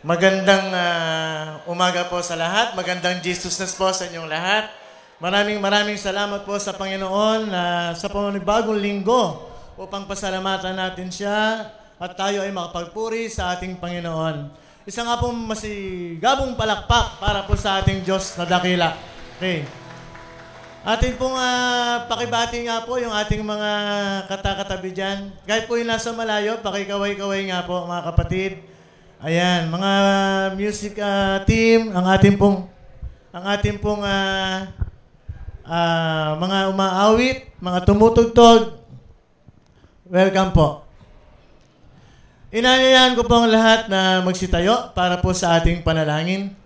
Magandang umaga po sa lahat. Magandang Jesusness po sa inyong lahat. Maraming salamat po sa Panginoon sa panibagong linggo upang pasalamatan natin siya at tayo ay makapagpuri sa ating Panginoon. Isa nga pong masigabong palakpak para po sa ating Diyos na dakila. Okay. Atin pong pakibati nga po yung ating mga katakatabi dyan. Kahit po yung nasa malayo, pakikaway-kaway nga po mga kapatid. Ayan, mga music team, ang ating pong mga umaawit, mga tumutugtog. Welcome po. Inanyayahan ko po ang lahat na magsitayo para po sa ating panalangin.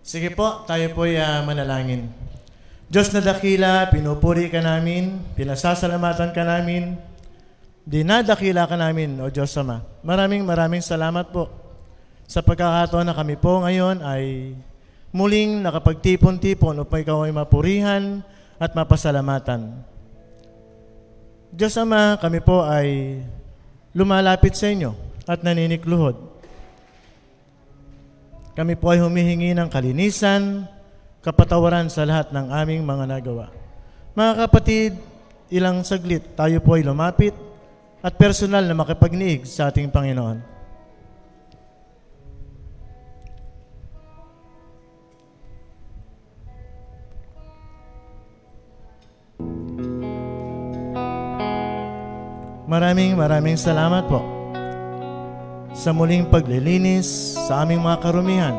Sige po, tayo po'y manalangin. Diyos na dakila, pinupuri ka namin, pinasasalamatan ka namin, dinadakila ka namin, O Diyos Ama. Maraming salamat po sa pagkakataon na kami po ngayon ay muling nakapagtipon-tipon upang ikaw ay mapurihan at mapasalamatan. Diyos Ama, kami po ay lumalapit sa inyo at naninikluhod. Kami po ay humihingi ng kalinisan, kapatawaran sa lahat ng aming mga nagawa. Mga kapatid, ilang saglit tayo po ay lumapit at personal na makipagniig sa ating Panginoon. Maraming salamat po sa muling paglilinis sa aming mga karumihan,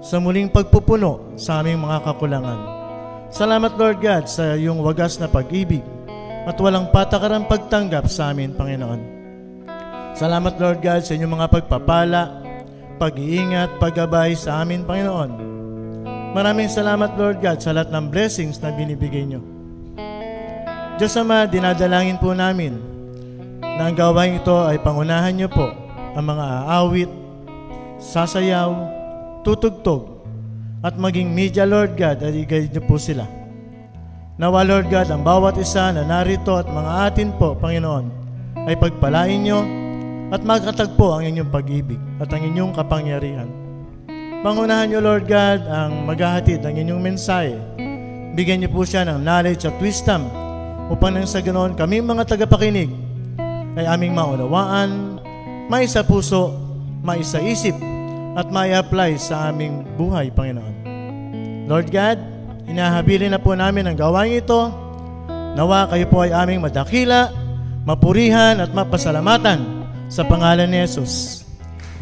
sa muling pagpupuno sa aming mga kakulangan. Salamat, Lord God, sa iyong wagas na pag-ibig at walang patakarang pagtanggap sa amin, Panginoon. Salamat, Lord God, sa inyong mga pagpapala, pag-iingat, paggabay sa amin, Panginoon. Maraming salamat, Lord God, sa lahat ng blessings na binibigay nyo. Diyos Ama, dinadalangin po namin na ang gawain ito ay pangunahan nyo po ang mga aawit, sasayaw, tutugtog, at maging media, Lord God, at i-guide niyo po sila. Nawa, Lord God, ang bawat isa na narito at mga atin po, Panginoon, ay pagpalain niyo at magkatagpo ang inyong pag-ibig at ang inyong kapangyarihan. Pangunahan niyo, Lord God, ang maghahatid ng inyong mensahe. Bigyan niyo po siya ng knowledge at wisdom upang nang sa ganoon kaming mga tagapakinig ay aming maunawaan, maisa puso, maisa isip, at mai-apply sa aming buhay, Panginoon. Lord God, hinahabilin na po namin ang gawain ito. Nawa kayo po ay aming madakila, mapurihan at mapasalamatan sa pangalan ni Jesus.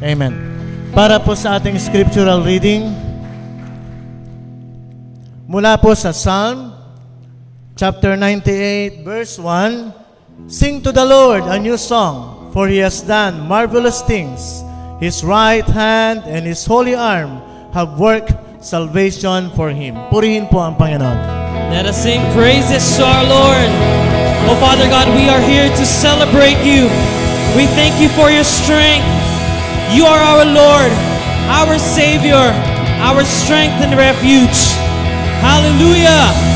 Amen. Para po sa ating scriptural reading, mula po sa Psalm chapter 98 verse 1, Sing to the Lord a new song, for He has done marvelous things. His right hand and His holy arm have worked salvation for Him. Purihin po ang Panginoon. Let us sing praises to our Lord. Oh Father God, we are here to celebrate You. We thank You for Your strength. You are our Lord, our Savior, our strength and refuge. Hallelujah!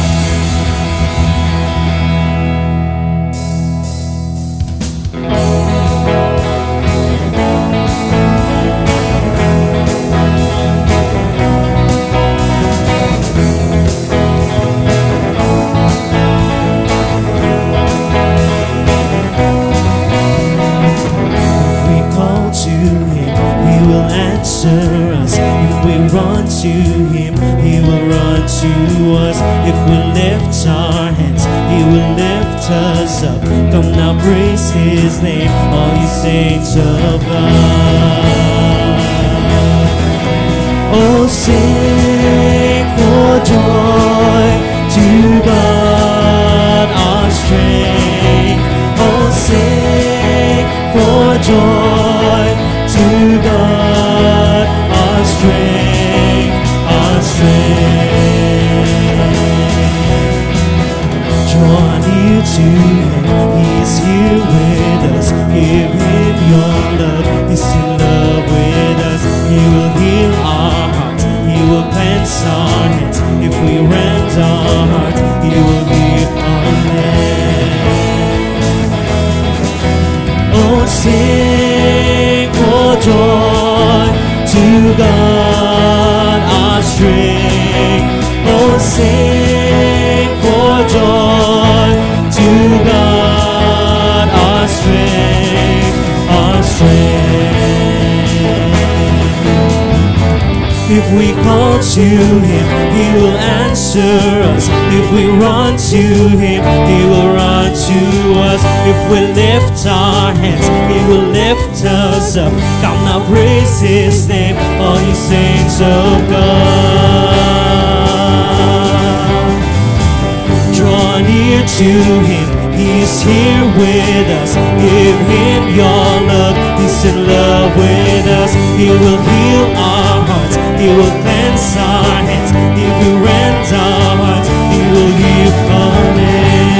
To Him, He will run to us. If we lift our hands, He will lift us up. Come now, praise His name, all you saints of God. Oh, sing for joy to God our strength. Oh, sing for joy to God our strength. Draw near to Him, He is here with us. Give Him your love, He's in love with us. He will heal our hearts, He will cleanse our hands. If we rend our hearts, He will heal our hands. Oh, sing for joy to God, our strength, our strength. If we call to Him, He will answer us. If we run to Him, He will run to us. If we lift our hands, He will lift us up. Come now, praise His name, all you saints of God. Draw near to Him, He is here with us. Give Him your love, He's in love with us. He will heal our hearts, He will cleanse our hands. He will rend our hearts, He will heal our land.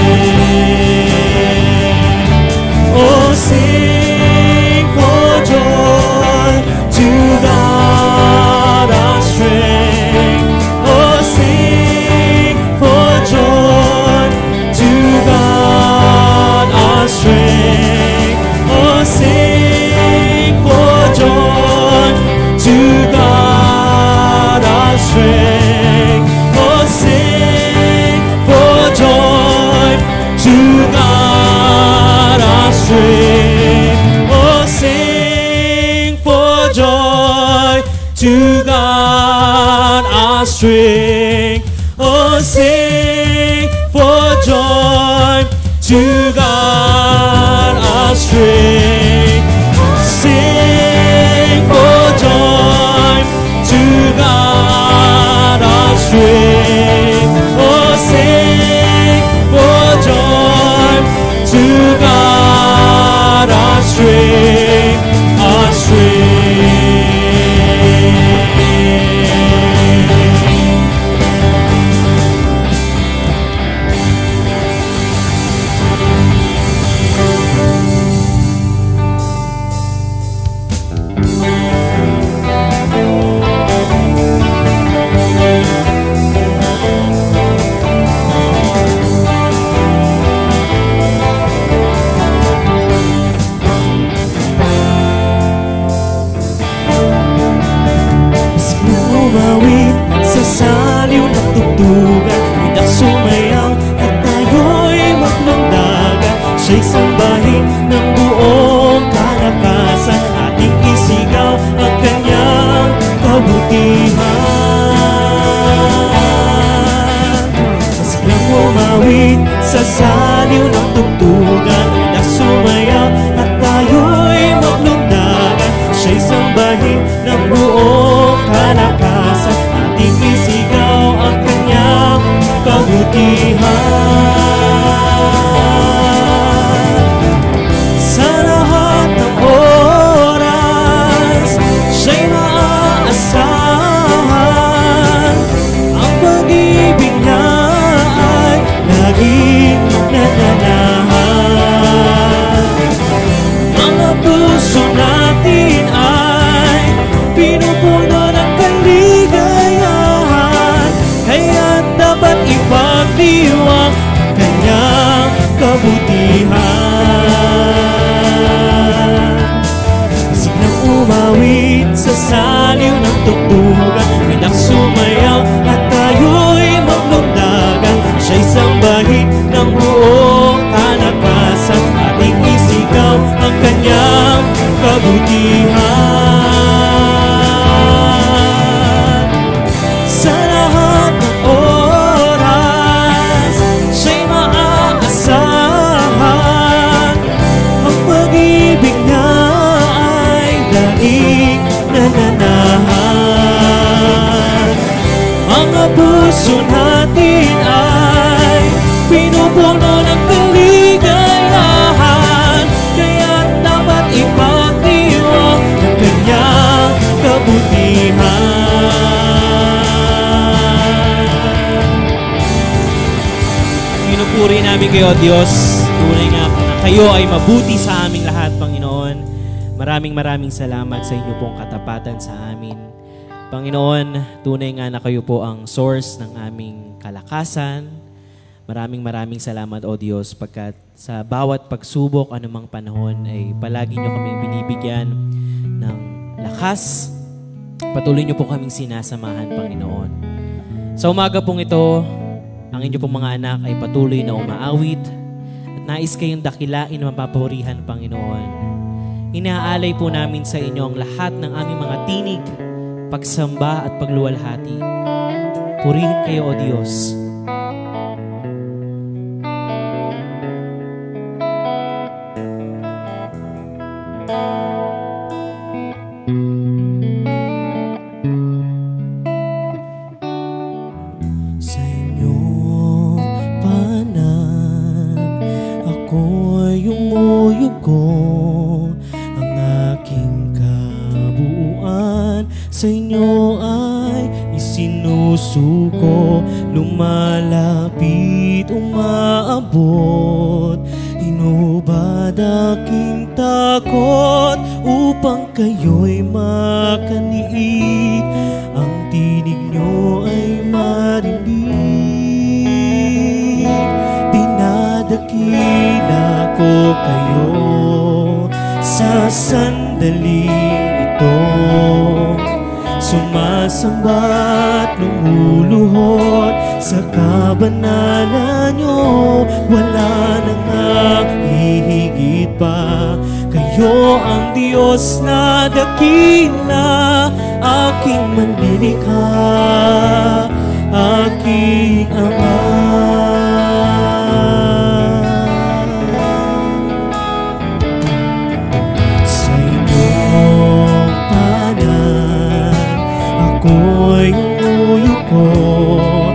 Oh, sing for joy to God, our strength. Oh, sing for joy to God, our strength. Oh, sing for joy to God, our strength. Oh, sing for joy to God, our strength. Oh, sing for joy to God, our strength. Oh, sing for joy to God, our strength. Sing for joy to God, our strength. Oh, sing for joy to God, our strength, our strength. Umawit sa saliw ng tugtugan, hindi sumayaw at tayo'y maglandagan. Siya'y sambahin ng buong kalakasan, ating isigaw ang kanyang kabutihan. Masiglang umawit sa saliw ng tugtugan, hindi sumayaw at tayo'y maglandagan. Siya'y sambahin ng buong kalakasan, ating isigaw ang kanyang kabutihan. Sa lahat ng oras, siya'y maaasahan. Ang pag-ibig niya ay laging nananahan. Mga puso natin ay pinupuno ng kaligayahan, kaya dapat ipagdiwang kanyang kabutihan. Siglang umawit sa saliw ng tugtugan, bilang sumayaw at tayo'y maglundagan. Siya'y sambahin ng buong kalakasan, ating isigaw ang kanyang kabutihan. Sa lahat ng oras, siya'y maaasahan. Ang pag-ibig niya ay daig nananahan. Mga puso natin ay pinupuno ng kaligayahan, kaya dapat ipagdiwang ang kanyang kabutihan. Pinupuri namin kayo, Diyos. Tunay nga na kayo ay mabuti sa aming lahat, Panginoon. Maraming salamat sa inyo pong katapatan sa amin. Panginoon, tunay nga na kayo po ang source ng aming kalakasan. Maraming salamat, O Diyos, pagkat sa bawat pagsubok, anumang panahon, ay palagi nyo kaming binibigyan ng lakas. Patuloy nyo po kaming sinasamahan, Panginoon. Sa umaga pong ito, ang inyo pong mga anak ay patuloy na umaawit at nais kayong dakilain na mapapurihan, Panginoon. Inaalay po namin sa inyo ang lahat ng aming mga tinig, pagsamba at pagluwalhati. Purihin kayo, O Diyos. Sa inyong panang ako'y umuyugo, ang aking kabuuan sa inyo ay isinusuko. Lumalapit, umaabot, inubad aking takot upang kayo'y makaniig, ang tinig nyo ay marinig. Dinadakila ko kayo sa sandaling ito, sumasamba't lumuluhod sa kabanalan nyo. Wala nang hihigit pa, kayo ang Diyos na dakila, aking manlilikha, aking Ama. Sa inyong panang ako'y umuyuko,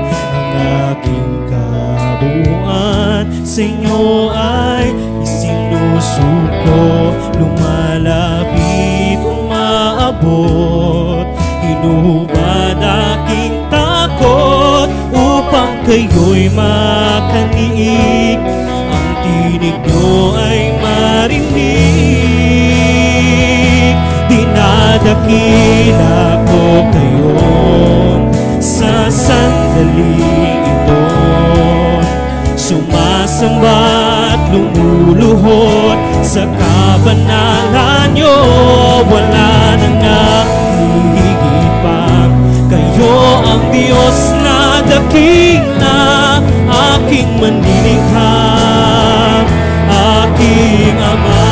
ang aking kabuuan sa inyo ay isinusuko. Lumalapit, umaabot, inubad aking takot upang kayo'y makaniig, ang tinig nyo ay marinig. Dinadakila ko kayo sa sandaling ito, sumasamba't lumuluhod sa kabanalan nyo. Wala nang hihigit pa, kayo ang Diyos na dakila, aking manlilikha, aking Ama.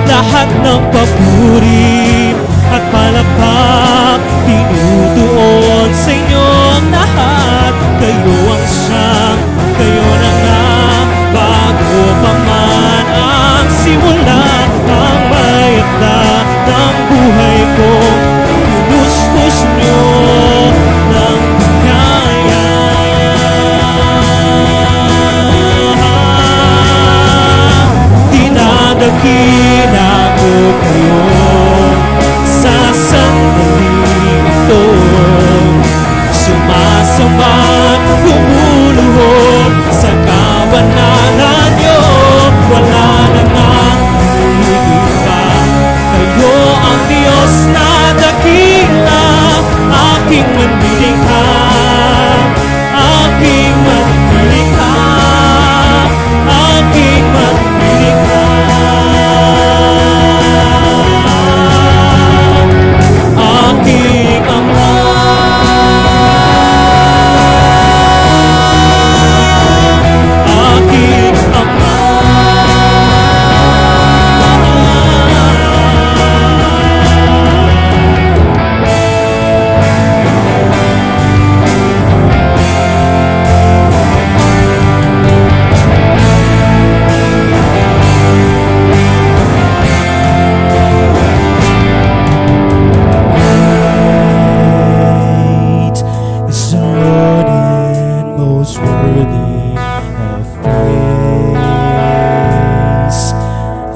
Lahat ng papuri at palakpak tinutuon sa inyong lahat. Kayo ang siyang, kayo na nga, bago pa man ang simula, ang mayakda ng buhay ko, tinustos nyo ng biyaya. Dinadakila ko kayo sa sandaling ito, sumasamba't lumuluhod sa kabanalan nyo. Wala nang hihigit pa, kayo ang Diyos na dakila, aking manlilikha, aking manlilikha, aking manlilikha, aking Ama. Aking Ama.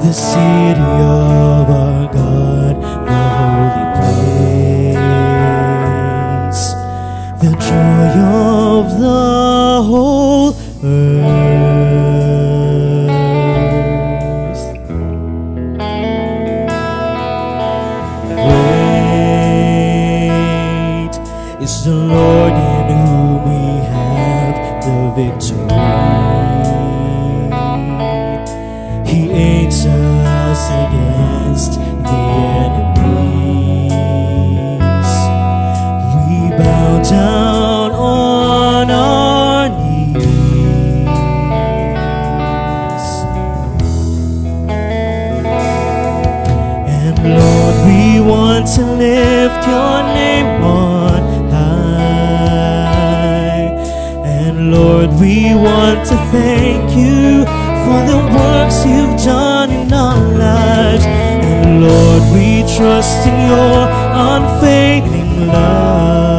The city of our God, the holy place, the joy of the whole earth. Great is the Lord in whom we have the victory. He aids us against the enemies. We bow down on our knees. And Lord, we want to lift your name on high. And Lord, we want to thank you for the works you've done in our lives. And Lord, we trust in your unfailing love.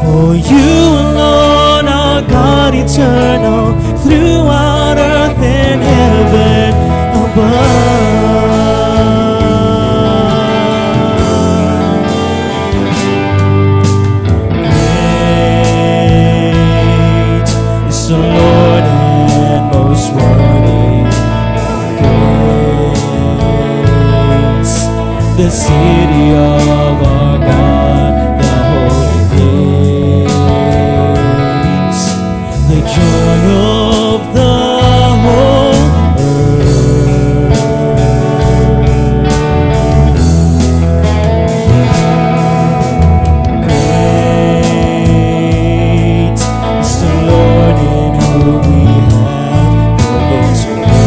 For you alone are God eternal, throughout earth and heaven above. Great is the Lord and most worthy of praise. The city of our God, the holy place, the joy of the whole earth. Great is the Lord in whom we have the victory.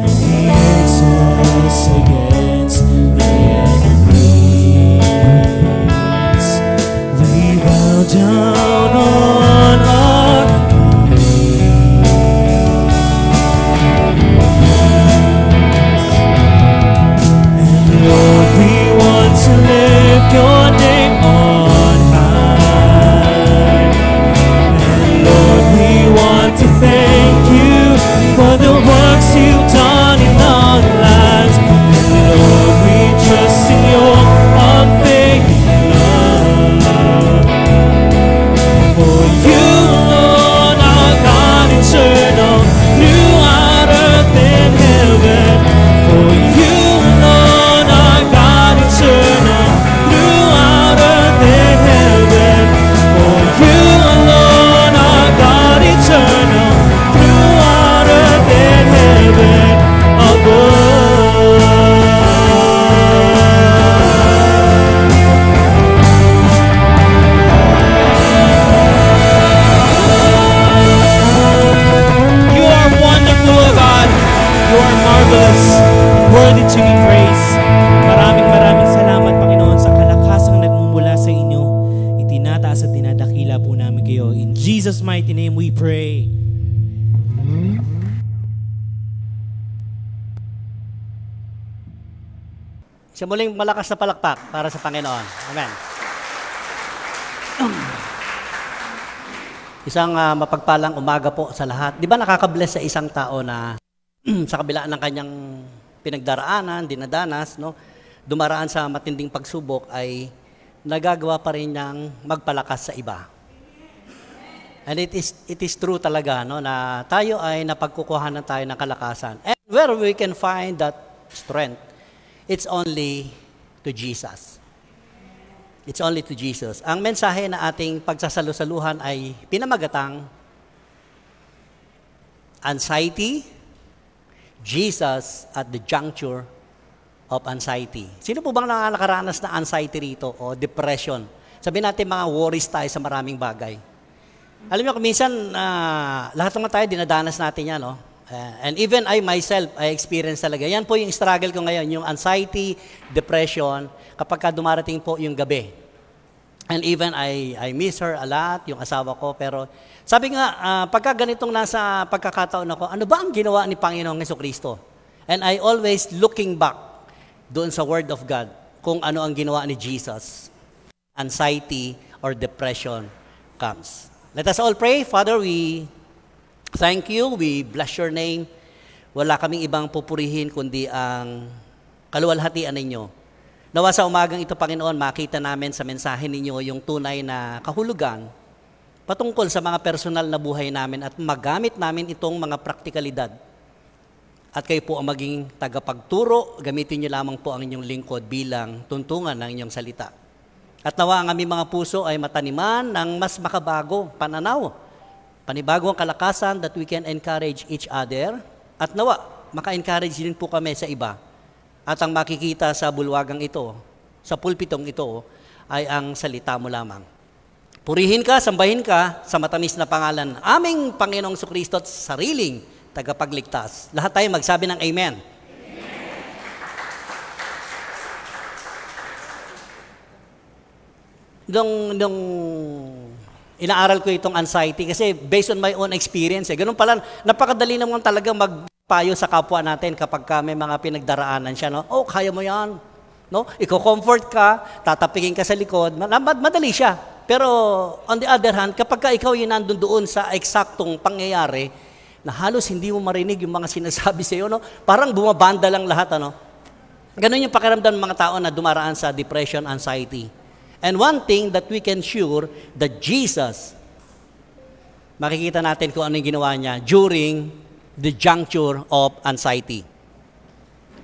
He is us against the enemies. We bow down on our and Lord, we want to lift your name on high. And Lord, we want to thank you for the works you've done in our lives. And Lord, we trust in your unfailing love. For you alone are God eternal, throughout earth and heaven. For you alone are God eternal, throughout earth and heaven. For you alone are God eternal, throughout earth and heaven above. You are wonderful, O God. You are marvelous, worthy to be praised. Maraming salamat, Panginoon, sa kalakasang nagmumula sa inyo. Itinataas at dinadakila po namin kayo. In Jesus' mighty name we pray. Sa muling malakas na palakpak para sa Panginoon. Amen. Isang mapagpalang umaga po sa lahat. Di ba nakaka-bless sa isang tao na sa kabila ng kanyang pinagdaraanan, dinadanas, no, dumaraan sa matinding pagsubok ay nagagawa pa rin niyang magpalakas sa iba. And it is true talaga, no, na tayo ay napagkukuhanan tayo ng kalakasan. And where we can find that strength, it's only to Jesus. It's only to Jesus. Ang mensahe na ating pagsasalusaluhan ay pinamagatang anxiety, Jesus at the juncture of anxiety. Sino po bang nakaranas na anxiety rito o depression? Sabihin natin mga worries tayo sa maraming bagay. Alam niyo, minsan lahat naman tayo dinadanas natin yan, no? And even I myself, I experience talaga. Yan po yung struggle ko ngayon, yung anxiety, depression, kapag ka dumarating po yung gabi. And even I miss her a lot, yung asawa ko, pero sabi nga, pagka ganitong nasa pagkakataon ako, ano ba ang ginawa ni Panginoong Jesucristo? And I always looking back doon sa Word of God, kung ano ang ginawa ni Jesus. Anxiety or depression comes. Let us all pray. Father, we thank you, we bless your name. Wala kaming ibang pupurihin kundi ang kaluwalhatian ninyo. Nawa sa umagang ito, Panginoon, makita namin sa mensahe ninyo yung tunay na kahulugan patungkol sa mga personal na buhay namin at magamit namin itong mga praktikalidad. At kayo po ang maging tagapagturo, gamitin niyo lamang po ang inyong lingkod bilang tuntungan ng inyong salita. At nawa ang aming mga puso ay mataniman ng mas makabago pananaw, panibagong kalakasan that we can encourage each other. At nawa, maka-encourage din po kami sa iba. At ang makikita sa bulwagang ito sa pulpitong ito ay ang salita mo lamang. Purihin ka, sambahin ka sa matamis na pangalan ng aming Panginoong Kristo at sariling tagapagligtas. Lahat tayo magsabi ng Amen. Nung inaaral ko itong anxiety kasi based on my own experience, ganun pala, napakadali naman talaga magpayo sa kapwa natin kapag may mga pinagdaraanan siya, no? Oh, kaya mo yan. No? Iko-comfort ka, tatapikin ka sa likod, madali siya. Pero on the other hand, kapag ikaw yung nandun doon sa eksaktong pangyayari, na halos hindi mo marinig yung mga sinasabi sa iyo, no? Parang bumabanda lang lahat, ano? Ganun yung pakiramdam ng mga tao na dumaraan sa depression, anxiety. And one thing that we can sure, that Jesus, makikita natin kung ano yung ginawa niya during the juncture of anxiety.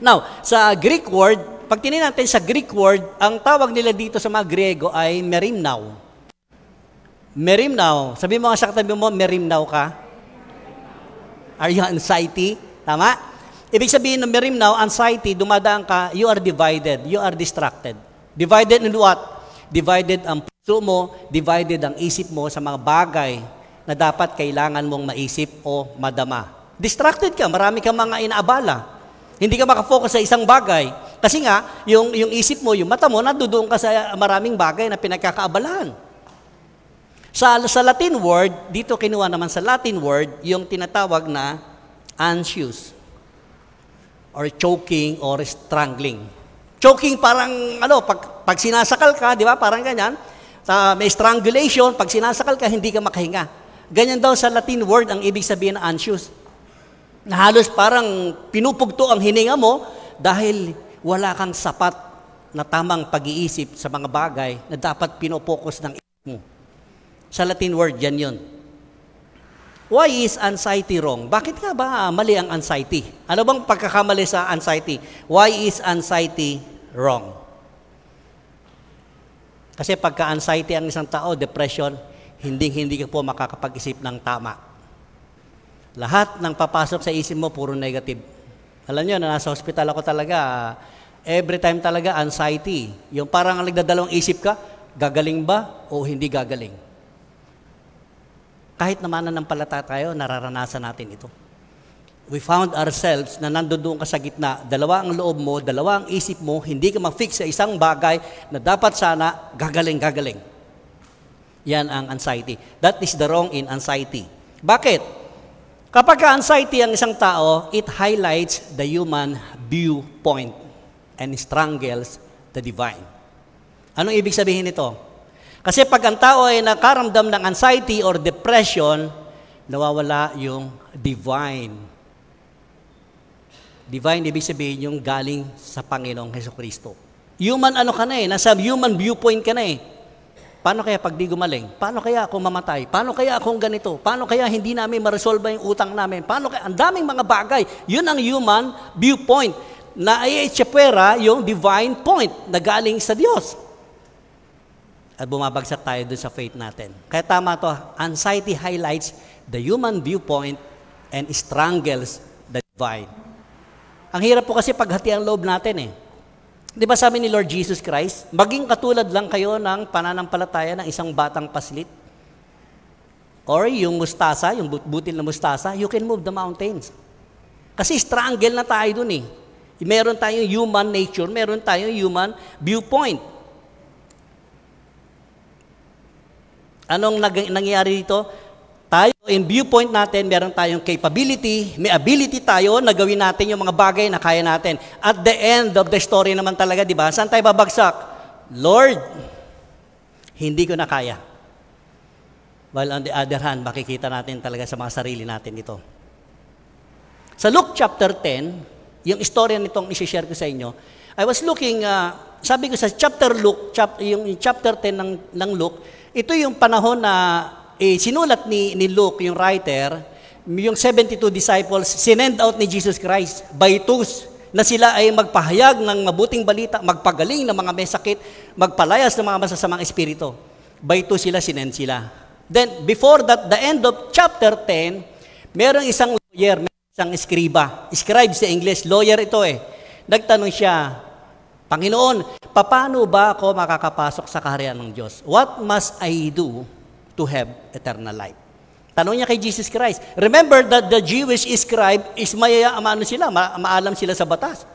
Now, sa Greek word, pag tinignan natin sa Greek word, ang tawag nila dito sa mga Griego ay merimnao. Merimnao. Sabi mo nga sa katabi mo, merimnao ka? Are you anxiety? Tama? Ibig sabihin ng merimnao, anxiety, dumadaan ka, you are divided, you are distracted. Divided in what? Divided ang puso mo, divided ang isip mo sa mga bagay na dapat kailangan mong maisip o madama. Distracted ka, marami kang mga inaabala. Hindi ka makafocus sa isang bagay. Kasi nga, yung isip mo, yung mata mo, nandoon ka sa maraming bagay na pinagkakaabalahan. Sa Latin word, dito kinuha naman sa Latin word, yung tinatawag na anxious, or choking, or strangling. Choking parang, pag sinasakal ka, di ba, parang ganyan, may strangulation, pag sinasakal ka, hindi ka makahinga. Ganyan daw sa Latin word, ang ibig sabihin ng anxious. Na halos parang pinupugto ang hininga mo dahil wala kang sapat na tamang pag-iisip sa mga bagay na dapat pinopokus ng isip mo. Sa Latin word, yan yun. Why is anxiety wrong? Bakit nga ba mali ang anxiety? Ano bang pagkakamali sa anxiety? Why is anxiety wrong? Kasi pagka-anxiety ang isang tao, depression, hindi ka po makakapag-isip ng tama. Lahat ng papasok sa isip mo, puro negative. Alam nyo, na nasa hospital ako talaga, every time talaga, anxiety. Yung parang nagdadalawang isip ka, gagaling ba o hindi gagaling? Kahit naman nanampalataya tayo, nararanasan natin ito. We found ourselves na nandoon ka sa gitna, dalawa ang loob mo, dalawa ang isip mo, hindi ka ma-fix sa isang bagay na dapat sana gagaling. Yan ang anxiety. That is the wrong in anxiety. Bakit? Kapag anxiety ang isang tao, it highlights the human viewpoint and strangles the divine. Anong ibig sabihin nito? Kasi pag ang tao ay nakaramdam ng anxiety or depression, nawawala yung divine. Divine, ibig sabihin yung galing sa Panginoong Jesucristo. Human nasa human viewpoint ka na eh. Paano kaya pag di gumaling? Paano kaya ako mamatay? Paano kaya akong ganito? Paano kaya hindi namin ma-resolve yung utang namin? Paano kaya? Ang daming mga bagay. Yun ang human viewpoint na ay itsepwera yung divine point na galing sa Diyos. At bumabagsak tayo dun sa faith natin. Kaya tama to, anxiety highlights the human viewpoint and strangles the divine. Ang hirap po kasi paghati ang loob natin eh. Di ba sabi ni Lord Jesus Christ, maging katulad lang kayo ng pananampalataya ng isang batang paslit. Or yung mustasa, yung butil na mustasa, you can move the mountains. Kasi strangle na tayo dun eh. Meron tayong human nature, meron tayong human viewpoint. Anong nangyayari dito? Tayo, in viewpoint natin, meron tayong capability, may ability tayo na gawin natin yung mga bagay na kaya natin. At the end of the story naman talaga, di ba? Saan tayo babagsak? Lord, hindi ko na kaya. While on the other hand, makikita natin talaga sa mga sarili natin ito. Sa Luke chapter 10, yung istorya nitong isi-share ko sa inyo, I was looking, sabi ko sa yung chapter 10 ng Luke, ito yung panahon na sinulat ni Luke, yung writer, yung 72 disciples, sinend out ni Jesus Christ by twos, na sila ay magpahayag ng mabuting balita, magpagaling ng mga may sakit, magpalayas ng mga masasamang espiritu. By two sila, sinend sila. Then, before that, the end of chapter 10, merong isang lawyer, merong isang eskriba. Scribe sa English, lawyer ito eh. Nagtanong siya, Panginoon, paano ba ako makakapasok sa kaharian ng Diyos? What must I do to have eternal life? Tanong niya kay Jesus Christ. Remember that the Jewish scribe is maalam sila sa batas.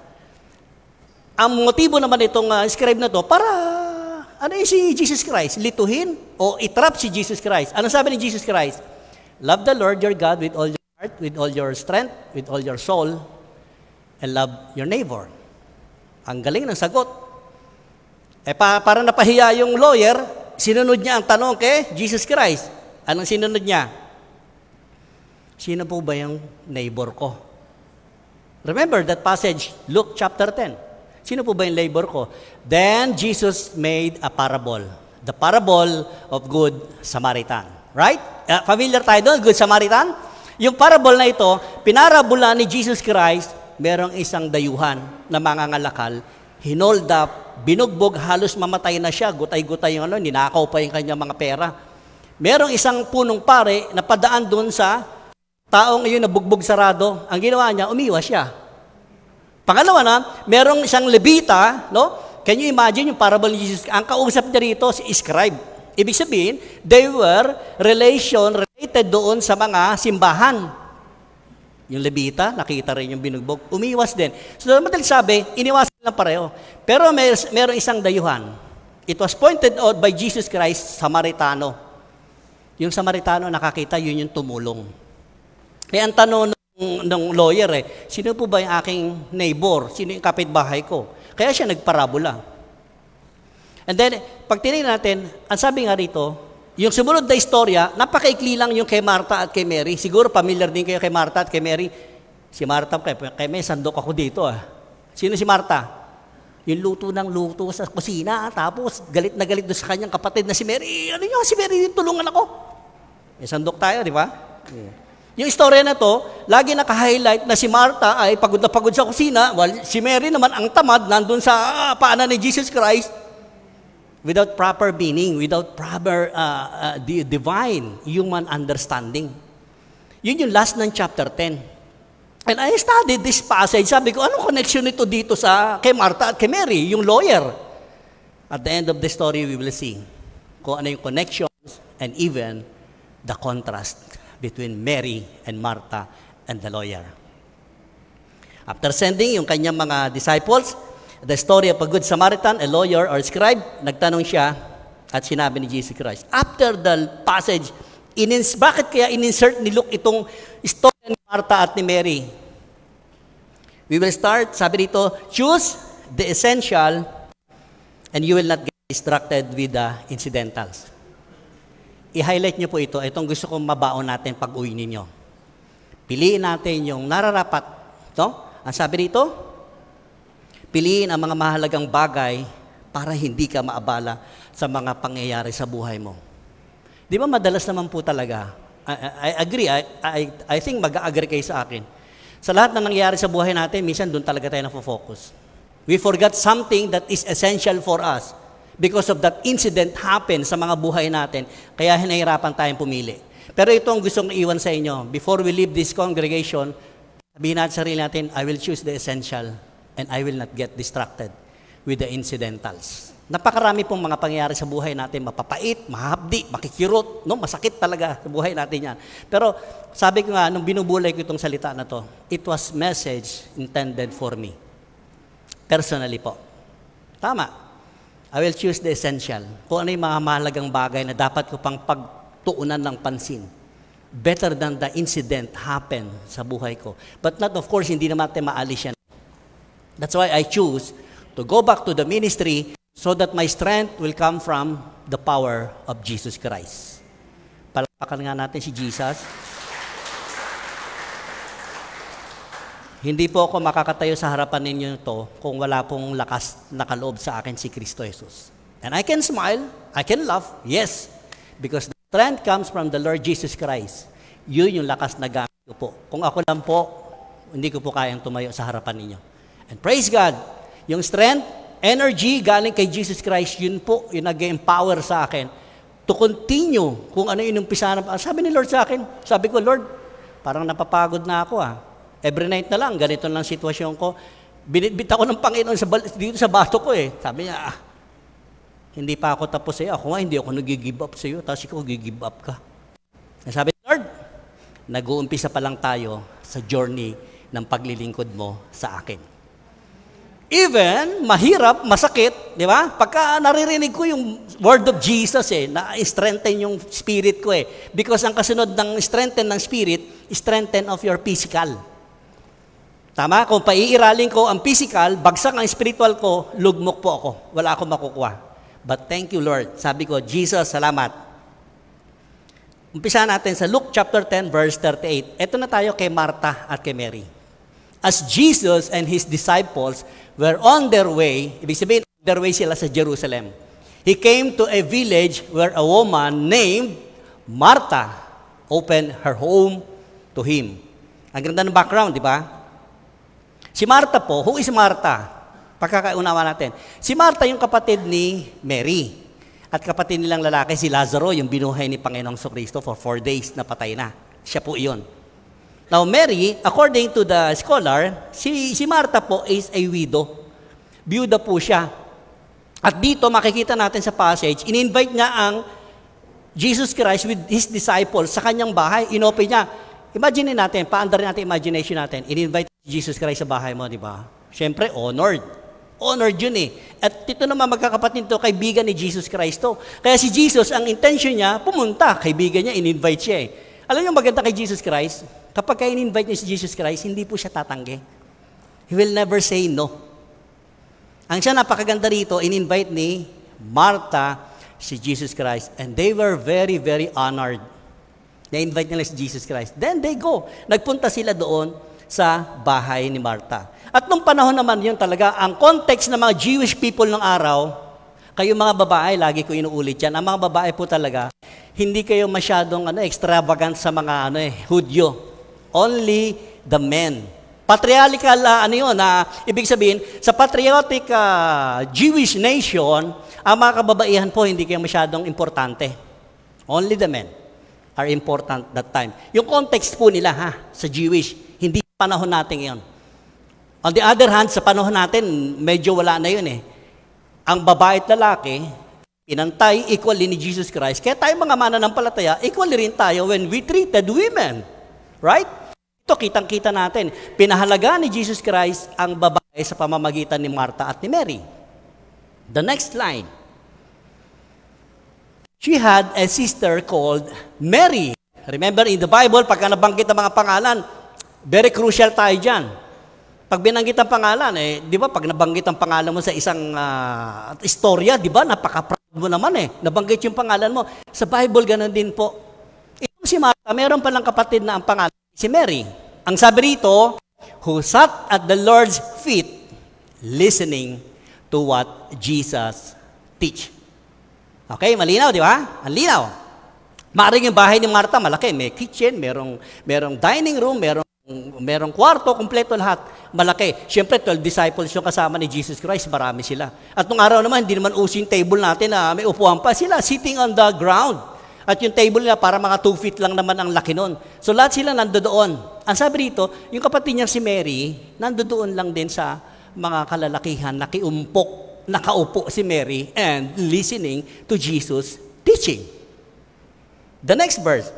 Ang motibo naman itong scribe na to, para si Jesus Christ? Lituhin o itrap si Jesus Christ? Ano sabi ni Jesus Christ? Love the Lord your God with all your heart, with all your strength, with all your soul, and love your neighbor. Ang galing ng sagot. Para napahiya yung lawyer, sinunod niya ang tanong kay Jesus Christ. Anong sinunod niya? Sino po ba yung neighbor ko? Remember that passage, Luke chapter 10. Sino po ba yung neighbor ko? Then Jesus made a parable. The parable of Good Samaritan. Right? Familiar tayo doon, Good Samaritan? Yung parable na ito, pinarabola ni Jesus Christ, merong isang dayuhan na mangangalakal, hinold up, binugbog, halos mamatay na siya, gutay-gutay yung ninakaw pa yung kanyang mga pera. Merong isang punong pare na padaan doon sa taong iyon na bugbog sarado. Ang ginawa niya, umiwas siya. Pangalawa na, merong isang Levita, no? Can you imagine yung parable ni Jesus? Ang kausap niya rito, si scribe. Ibig sabihin, they were related doon sa mga simbahan. Yung Levita, nakita rin yung binugbog, umiwas din. So, madaling sabi, iniwasan lang pareho. Pero merong isang dayuhan. It was pointed out by Jesus Christ, Samaritano. Yung Samaritano, nakakita, yun yung tumulong. Kaya ang tanong ng lawyer, sino po ba yung aking neighbor? Sino yung kapitbahay ko? Kaya siya nagparabola. And then, pag tinignan natin, ang sabi nga rito, yung sumunod na istorya, napakaikli lang yung kay Martha at kay Mary. Siguro familiar din kayo kay Martha at kay Mary. Si Martha, kay may sandok ako dito. Sino si Martha? Yung luto ng luto sa kusina. Tapos galit na galit doon sa kanyang kapatid na si Mary. Ano nyo, si Mary, tulungan ako. May sandok tayo, di ba? Yung istorya na to, lagi naka-highlight na si Martha ay pagod na pagod sa kusina. While si Mary naman, ang tamad, nandun sa paanan ni Jesus Christ. Without proper meaning, without proper divine human understanding. Yun yung last ng chapter 10. And I studied this passage. Sabi ko, anong connection nito dito kay Martha at kay Mary, yung lawyer? At the end of the story, we will see kung ano yung connections and even the contrast between Mary and Martha and the lawyer. After sending yung kanyang mga disciples, the story of a good Samaritan, a lawyer or scribe, nagtanong siya at sinabi ni Jesus Christ. After the passage, bakit kaya in-insert ni Luke itong story ni Martha at ni Mary? We will start, sabi dito, choose the essential and you will not get distracted with the incidentals. I-highlight niyo po ito. Itong gusto kong mabaon natin pag-uwi ninyo. Piliin natin yung nararapat. No? Ang sabi dito, piliin ang mga mahalagang bagay para hindi ka maabala sa mga pangyayari sa buhay mo. Di ba madalas naman po talaga? I agree. I think mag-agree kayo sa akin. Sa lahat na nangyayari sa buhay natin, minsan doon talaga tayo na-focus. We forgot something that is essential for us because of that incident happened sa mga buhay natin. Kaya hinahirapan tayong pumili. Pero ito ang gustong iwan sa inyo. Before we leave this congregation, sabihin natin sa sarili natin, I will choose the essential and I will not get distracted with the incidentals. Napakarami pong mga pangyayari sa buhay natin, mapapait, mahapdi, makikirot, no? Masakit talaga sa buhay natin yan. Pero sabi ko nga, nung binubulay ko itong salita na to, it was message intended for me. Personally po. Tama. I will choose the essential. Kung ano yung mga mahalagang bagay na dapat ko pang pagtuunan ng pansin. Better than the incident happen sa buhay ko. But not, of course, hindi naman natin maalis yan. That's why I choose to go back to the ministry so that my strength will come from the power of Jesus Christ. Palakpakan nga natin si Jesus. Hindi po ako makakatayo sa harapan ninyo ito kung wala pong lakas na kaloob sa akin si Kristo Jesus. And I can smile, I can laugh, yes, because the strength comes from the Lord Jesus Christ. Yun yung lakas na gamit ko po. Kung ako lang po, hindi ko po kayang tumayo sa harapan ninyo. And praise God, yung strength, energy galing kay Jesus Christ, yun po yung nag-empower sa akin to continue kung ano yung umpisa na. Sabi ni Lord sa akin, sabi ko, Lord, parang napapagod na ako . Every night na lang, ganito lang sitwasyon ko. Binitbit ako ng Panginoon dito sa bato ko eh. Sabi niya, hindi pa ako tapos sa'yo. Ako nga, hindi ako nag-give up sa'yo. Tapos ikaw, give up ka. Sabi, Lord, nag-uumpisa pa lang tayo sa journey ng paglilingkod mo sa akin. Even, mahirap, masakit, di ba? Pagka naririnig ko yung word of Jesus na-strengthen yung spirit ko Because ang kasunod ng strengthen ng spirit, strengthen of your physical. Tama? Kung paiiralin ko ang physical, bagsak ang spiritual ko, lugmok po ako. Wala akong makukuha. But thank you, Lord. Sabi ko, Jesus, salamat. Umpisa natin sa Luke chapter 10, verse 38. Ito na tayo kay Martha at kay Mary. As Jesus and His disciples were on their way, ibig sabihin, on their way sila sa Jerusalem. He came to a village where a woman named Martha opened her home to Him. Ang ganda ng background, di ba? Si Martha po, who is Martha? Pagkakaunawa natin. Si Martha yung kapatid ni Mary. At kapatid nilang lalaki, si Lazaro, yung binuhay ni Panginoong Kristo for 4 days na patay na. Siya po iyon. Now, Mary, according to the scholar, si Martha po is a widow. Byuda po siya. At dito, makikita natin sa passage, in-invite niya ang Jesus Christ with His disciples sa kanyang bahay. Inopen niya. Imagine natin, paandar natin imagination natin, in-invite Jesus Christ sa bahay mo, di ba? Siyempre, honored. Honored yun At ito naman magkakapatid to, kaibigan ni Jesus Christ to. Kaya si Jesus, ang intention niya, pumunta. Kaibigan niya, in-invite siya Alam niyo maganda kay Jesus Christ? Kapag in-invite niya si Jesus Christ, hindi po siya tatanggi. He will never say no. Ang siya napakaganda rito, in-invite ni Martha si Jesus Christ. And they were very, very honored. Na-invite nila si Jesus Christ. Then they go. Nagpunta sila doon sa bahay ni Martha. At nung panahon naman yun talaga, ang context ng mga Jewish people ng araw, kayo mga babae, lagi ko inuulit yan, ang mga babae po talaga, hindi kayo masyadong extravagant sa mga Hudyo. Only the men. Patriarchal, ibig sabihin, sa patriotic Jewish nation, ang mga kababaihan po, hindi kayo masyadong importante. Only the men are important that time. Yung context po nila sa Jewish, hindi panahon natin yon. On the other hand, sa panahon natin, medyo wala na yun Ang babae at lalaki, pinantay equally ni Jesus Christ. Kaya tayo mga mananampalataya, equally rin tayo when we treated women. Right? Ito, kitang-kita natin. Pinahalagaan ni Jesus Christ ang babae sa pamamagitan ni Martha at ni Mary. The next line. She had a sister called Mary. Remember, in the Bible, pagka nabanggit ang mga pangalan, very crucial tayo dyan. Pag binanggit ang pangalan, di ba, pag nabanggit ang pangalan mo sa isang istorya, di ba, napaka-proud mo naman nabanggit yung pangalan mo. Sa Bible, ganun din po. Itong si Martha, meron palang kapatid na ang pangalan, si Mary. Ang sabi rito, who sat at the Lord's feet, listening to what Jesus teach. Okay, malinaw, di ba? Ang linaw. Maaaring yung bahay ni Martha, malaki. May kitchen, merong dining room, merong kwarto, kumpleto lahat. Malaki. Siyempre, 12 disciples yung kasama ni Jesus Christ. Marami sila. At nung araw naman, hindi naman uso yung table natin na may upuan pa. Sila sitting on the ground. At yung table nila, para mga 2 feet lang naman ang laki nun. So, lahat sila nandoon. Ang sabi rito, yung kapatid niya si Mary, nandoon lang din sa mga kalalakihan, nakaupo si Mary, and listening to Jesus' teaching. The next verse.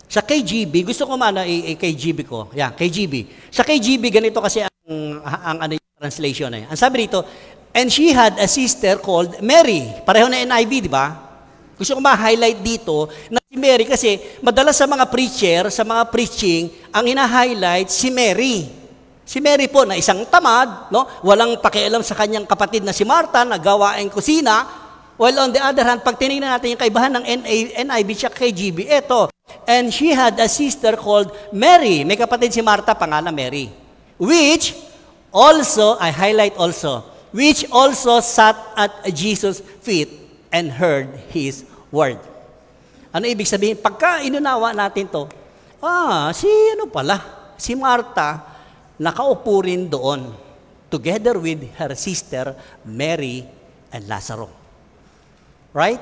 Sa KGB, gusto ko KGB ko. Yeah, KGB. Sa KGB, ganito kasi ang translation Ang sabi rito, and she had a sister called Mary. Pareho na NIV, di ba? Gusto ko ma-highlight dito na si Mary kasi madalas sa mga preacher, sa mga preaching, ang hina-highlight si Mary. Si Mary po na isang tamad, walang pakialam sa kanyang kapatid na si Martha na gawaing kusina. While on the other hand, pag tinignan natin yung kaibahan ng NIV at KGB, eto, and she had a sister called Mary. May kapatid si Martha, pangalan Mary. Which also, I highlight also, which also sat at Jesus' feet and heard His word. Ano ibig sabihin? Pagka inunawa natin to, si Martha, nakaupo rin doon, together with her sister, Mary and Lazaro. Right?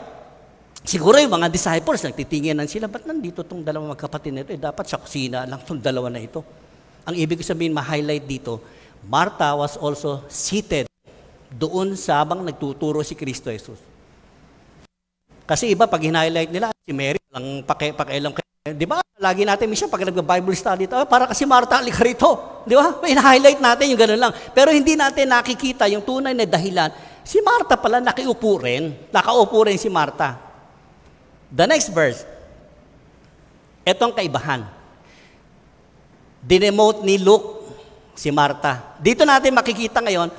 Siguro yung mga disciples, nagtitinginan sila, ba't nandito itong dalawang magkapatid na ito? Dapat sa kusina lang itong dalawa na ito. Ang ibig sabihin, ma-highlight dito, Martha was also seated doon sa habang nagtuturo si Kristo Jesus. Kasi iba, pag hinighlight nila, si Mary, lang pakialam kayo. Di ba? Lagi natin, minsan pag nag-Bible study, para kasi Martha, alika rito. Di ba? Hinighlight natin yung gano'n lang. Pero hindi natin nakikita yung tunay na dahilan. Si Martha pala, nakaupo rin si Martha. The next verse, etong kaibahan. Dinemote ni Luke si Martha. Dito natin makikita ngayon,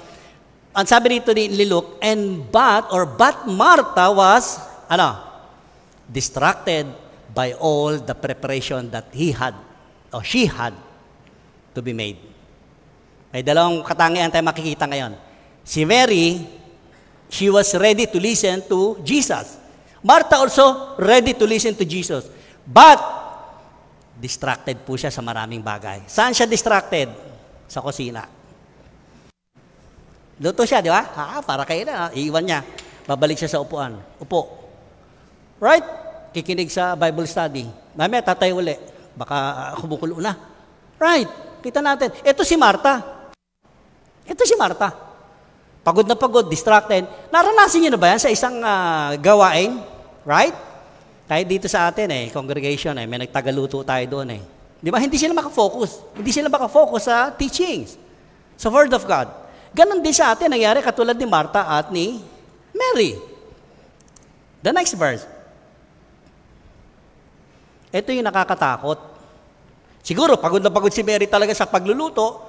ang sabi dito ni Luke, but Martha was, distracted by all the preparation that she had to be made. May dalawang katangian tayo makikita ngayon. Si Mary, she was ready to listen to Jesus. Martha also ready to listen to Jesus. But, distracted po siya sa maraming bagay. Saan siya distracted? Sa kusina. Luto siya, di ba? Para kayo na. Iiwan niya. Babalik siya sa upuan. Upo. Right? Kikinig sa Bible study. Mamaya, tatayo uli. Baka kumukulo na. Right? Kita natin. Ito si Martha. Pagod na pagod, distracted. Naranasin niyo na ba yan sa isang gawain? Right? Kahit dito sa atin congregation may nagtagaluto tayo doon Di ba? Hindi sila makafocus. Hindi sila makafocus sa teachings. Sa Word of God. Ganon din sa atin, nangyari katulad ni Martha at ni Mary. The next verse. Ito yung nakakatakot. Siguro, pagod na pagod si Mary talaga sa pagluluto.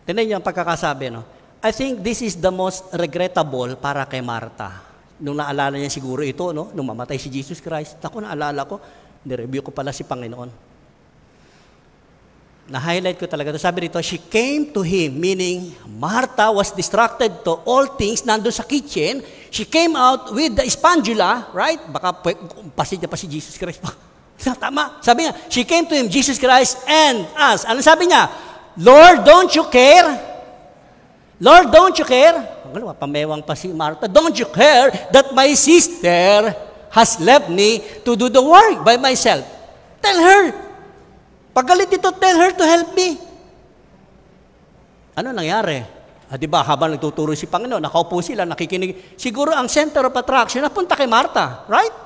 Tignan niyo ang pagkakasabi, no? I think this is the most regrettable para kay Martha. Nung naalala niya siguro ito, no? Nung mamatay si Jesus Christ, ako naalala ko, nireview ko pala si Panginoon. Na-highlight ko talaga ito. Sabi rito, she came to him, meaning Martha was distracted to all things, nandun sa kitchen. She came out with the spatula, right? Baka pasid niya pa si Jesus Christ. Tama. Sabi niya, she came to him, Jesus Christ, and asked. Ano sabi niya? Lord, don't you care? Lord, don't you care? Pamewang pa si Martha. Don't you care that my sister has left me to do the work by myself? Tell her. Pagalit ito, tell her to help me. Ano nangyari? Diba, habang nagtuturo si Panginoon, nakaupo sila, nakikinig. Siguro ang center of attraction napunta kay Martha, right?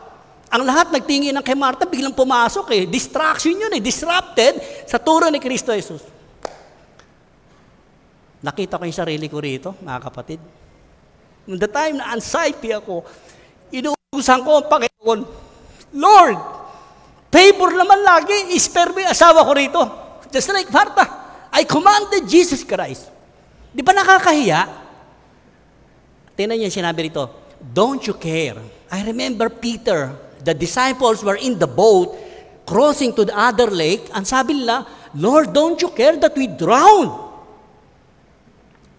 Ang lahat nagtingin ng kay Martha, biglang pumasok Distraction yun disrupted sa turo ni Kristo Jesus. Nakita ko yung sarili ko rito, mga kapatid. Noong the time na anxiety ako, inuusan ko ang Panginoon, Lord, favor naman lagi, spare mo yung asawa ko rito. Just like Martha, I commanded Jesus Christ. Di ba nakakahiya? Tingnan niyo sinabi rito, don't you care? I remember Peter, the disciples were in the boat, crossing to the other lake, and sabi nila, Lord, don't you care that we drown?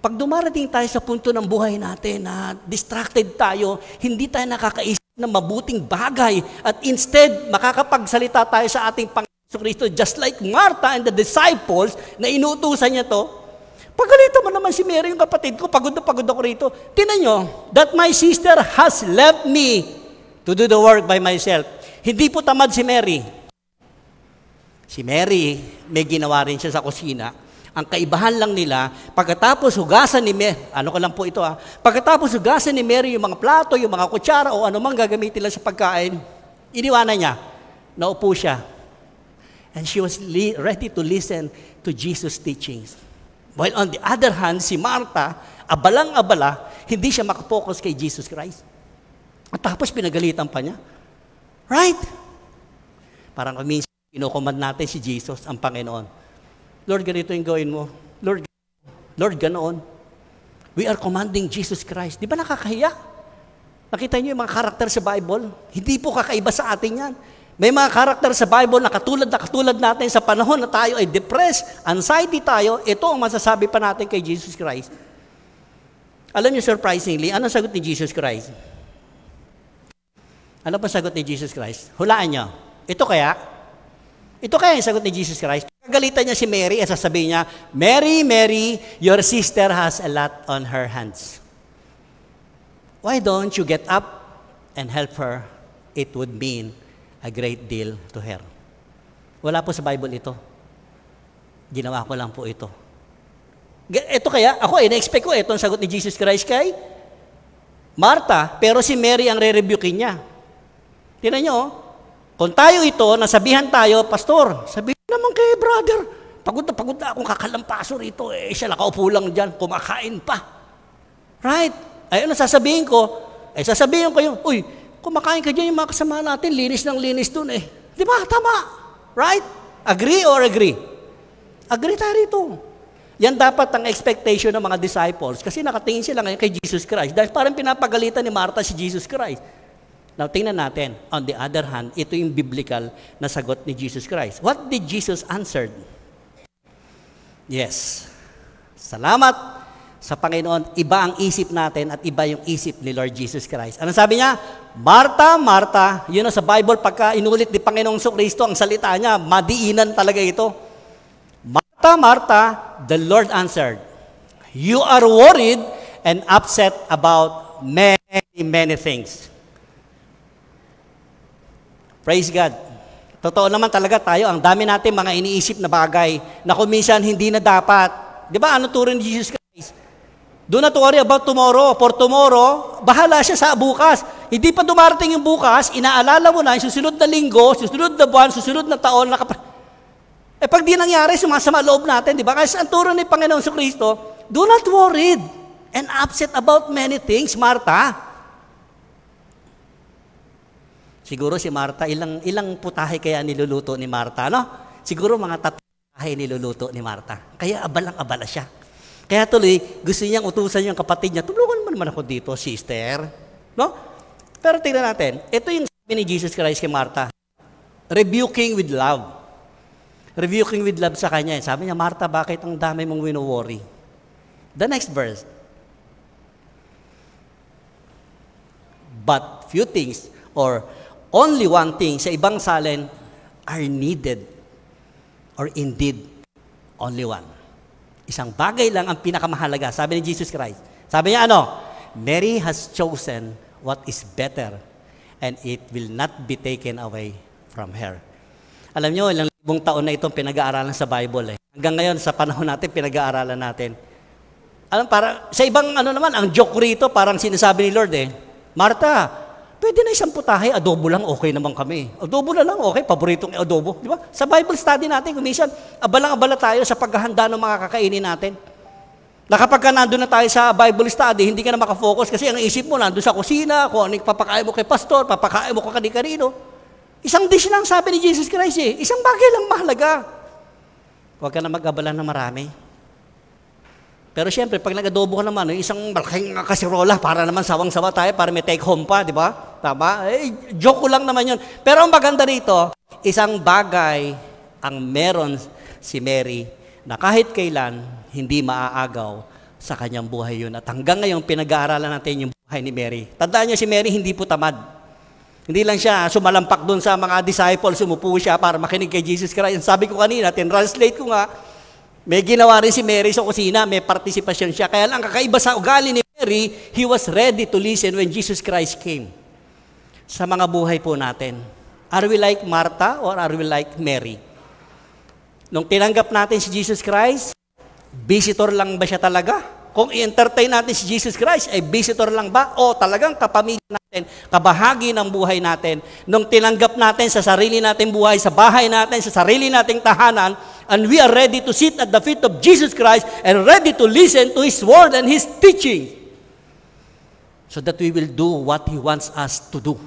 Pag dumarating tayo sa punto ng buhay natin na distracted tayo, hindi tayo nakakaisip ng mabuting bagay at instead makakapagsalita tayo sa ating Panginoon Kristo just like Martha and the disciples na inuutusan niya to. Pagalito mo naman si Mary, yung kapatid ko, pagod na pagod ako rito. Tingnan nyo, that my sister has left me to do the work by myself. Hindi po tamad si Mary. Si Mary, may ginawa rin siya sa kusina. Ang kaibahan lang nila, pagkatapos hugasan ni Mary, pagkatapos hugasan ni Mary yung mga plato, yung mga kutsara, o anumang gagamitin nila sa pagkain, iniwanan niya, naupo siya. And she was ready to listen to Jesus' teachings. While on the other hand, si Martha, abalang-abala, hindi siya makapokus kay Jesus Christ. At tapos pinagalitan pa niya. Right? Parang minsan, kinukomand natin si Jesus, ang Panginoon. Lord, ganito yung gawin mo. Lord, ganoon. We are commanding Jesus Christ. Di ba nakakahiya? Nakita niyo yung mga karakter sa Bible? Hindi po kakaiba sa atin yan. May mga karakter sa Bible na katulad natin sa panahon na tayo ay depressed, anxiety tayo, ito ang masasabi pa natin kay Jesus Christ. Alam niyo, surprisingly, ano sagot ni Jesus Christ? Ano pa sagot ni Jesus Christ? Hulaan niyo. Ito kaya yung sagot ni Jesus Christ. Kagalitan niya si Mary at sasabihin niya, Mary, Mary, your sister has a lot on her hands. Why don't you get up and help her it would mean a great deal to her. Wala po sa Bible ito. Ginawa ko lang po ito. Ito kaya, ako na-expect ko, ito ang sagot ni Jesus Christ kay Martha, pero si Mary ang re-rebuking niya. Tingnan nyo, kung tayo ito, nasabihan tayo, Pastor, sabihin naman kay brother, pagod na akong kakalampaso rito, siya nakaupo lang dyan, kumakain pa. Right? Ay, ano sasabihin ko? Sasabihin ko yung, uy, kumakain ka dyan yung mga kasama natin, linis ng linis dun Di ba? Tama. Right? Agree or agree? Agree tayo rito. Yan dapat ang expectation ng mga disciples kasi nakatingin sila ngayon kay Jesus Christ. Dahil parang pinapagalitan ni Martha si Jesus Christ. Now, tingnan natin. On the other hand, ito yung biblical na sagot ni Jesus Christ. What did Jesus answer? Yes. Salamat sa Panginoon. Iba ang isip natin at iba yung isip ni Lord Jesus Christ. Ano sabi niya? Martha, Martha. Yun ang sa Bible, pagka inulit ni Panginoong Kristo ang salita niya, madiinan talaga ito. Martha, Martha, the Lord answered, you are worried and upset about many things. Praise God. Totoo naman talaga tayo, ang dami natin mga iniisip na bagay na kung minsan hindi na dapat. Di ba, ano turo ni Jesus Christ? Do not worry about tomorrow. For tomorrow, bahala siya sa bukas. Hindi pa dumarating yung bukas, inaalala mo na yung susunod na linggo, susunod na buwan, susunod na taon, pag di nangyari, sumasama loob natin, di ba? Kasi ang turo ni Panginoon sa Kristo, do not worry and upset about many things, Martha. Siguro si Martha, ilang putahe kaya niluluto ni Martha, no? Siguro mga 3 putahe niluluto ni Martha. Kaya abalang-abala siya. Kaya tuloy, gusto niyang utusan yung kapatid niya, tulungan mo naman ako dito, sister. No? Pero tingnan natin, ito yung sabi ni Jesus Christ kay Martha, rebuking with love. Rebuking with love sa kanya. Sabi niya, Martha, bakit ang dami mong wino-worry? The next verse. But few things, or only one thing, sa ibang salin, are needed, or indeed, only one. Isang bagay lang ang pinakamahalaga. Sabi ni Jesus Christ. Sabi niya, Mary has chosen what is better, and it will not be taken away from her. Alam niyo, ilang libong taon na itong pinag-aaralan sa Bible. Hanggang ngayon, sa panahon natin, pinag-aaralan natin. Para, sa ibang naman, ang joke rito, parang sinasabi ni Lord Martha, pwede na isang putahe, adobo lang, okay naman kami. Adobo na lang, okay, paboritong adobo. Di ba? Sa Bible study natin, kumisan, abalang-abala tayo sa paghahanda ng mga kakainin natin. Na kapag nandun na tayo sa Bible study, hindi ka na makafocus kasi ang isip mo, nandun sa kusina, kung ano papakain mo kay pastor, papakain mo kung kani-kanino. Isang dish lang, sabi ni Jesus Christ Isang bagay lang mahalaga. Huwag ka na mag-abala na marami. Pero siyempre, pag nag-adobo ka naman, isang malaking kasirola para naman sawang-sawa tayo, para may take home pa, di ba? Tama? Joke ko lang naman yun. Pero ang maganda rito, isang bagay ang meron si Mary na kahit kailan, hindi maaagaw sa kanyang buhay yun. At hanggang ngayon, pinag-aaralan natin yung buhay ni Mary. Tandaan niyo, si Mary hindi po tamad. Hindi lang siya sumalampak doon sa mga disciples, sumupo siya para makinig kay Jesus Christ. Sabi ko kanina, translate ko nga, may ginawa rin si Mary sa kusina, may partisipasyon siya. Kaya lang, kakaiba sa ugali ni Mary, he was ready to listen when Jesus Christ came. Sa mga buhay po natin, are we like Martha or are we like Mary? Nung tinanggap natin si Jesus Christ, visitor lang ba siya talaga? Kung i-entertain natin si Jesus Christ, ay visitor lang ba? O talagang kapamilya natin, kabahagi ng buhay natin. Nung tinanggap natin sa sarili nating buhay, sa bahay natin, sa sarili nating tahanan, and we are ready to sit at the feet of Jesus Christ and ready to listen to His Word and His teaching so that we will do what He wants us to do.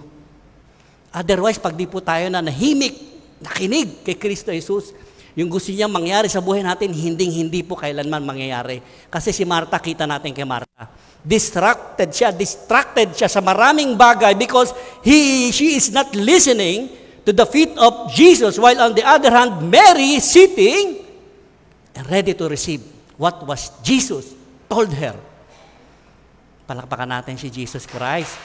Otherwise, pag di po tayo na nahimik, nakinig kay Kristo Jesus, yung gusto niyang mangyari sa buhay natin, hindi po kailanman mangyayari. Kasi si Martha, kita natin kay Martha. Distracted siya sa maraming bagay because she is not listening to the feet of Jesus. While on the other hand, Mary is sitting and ready to receive what was Jesus told her. Palakpakan natin si Jesus Christ.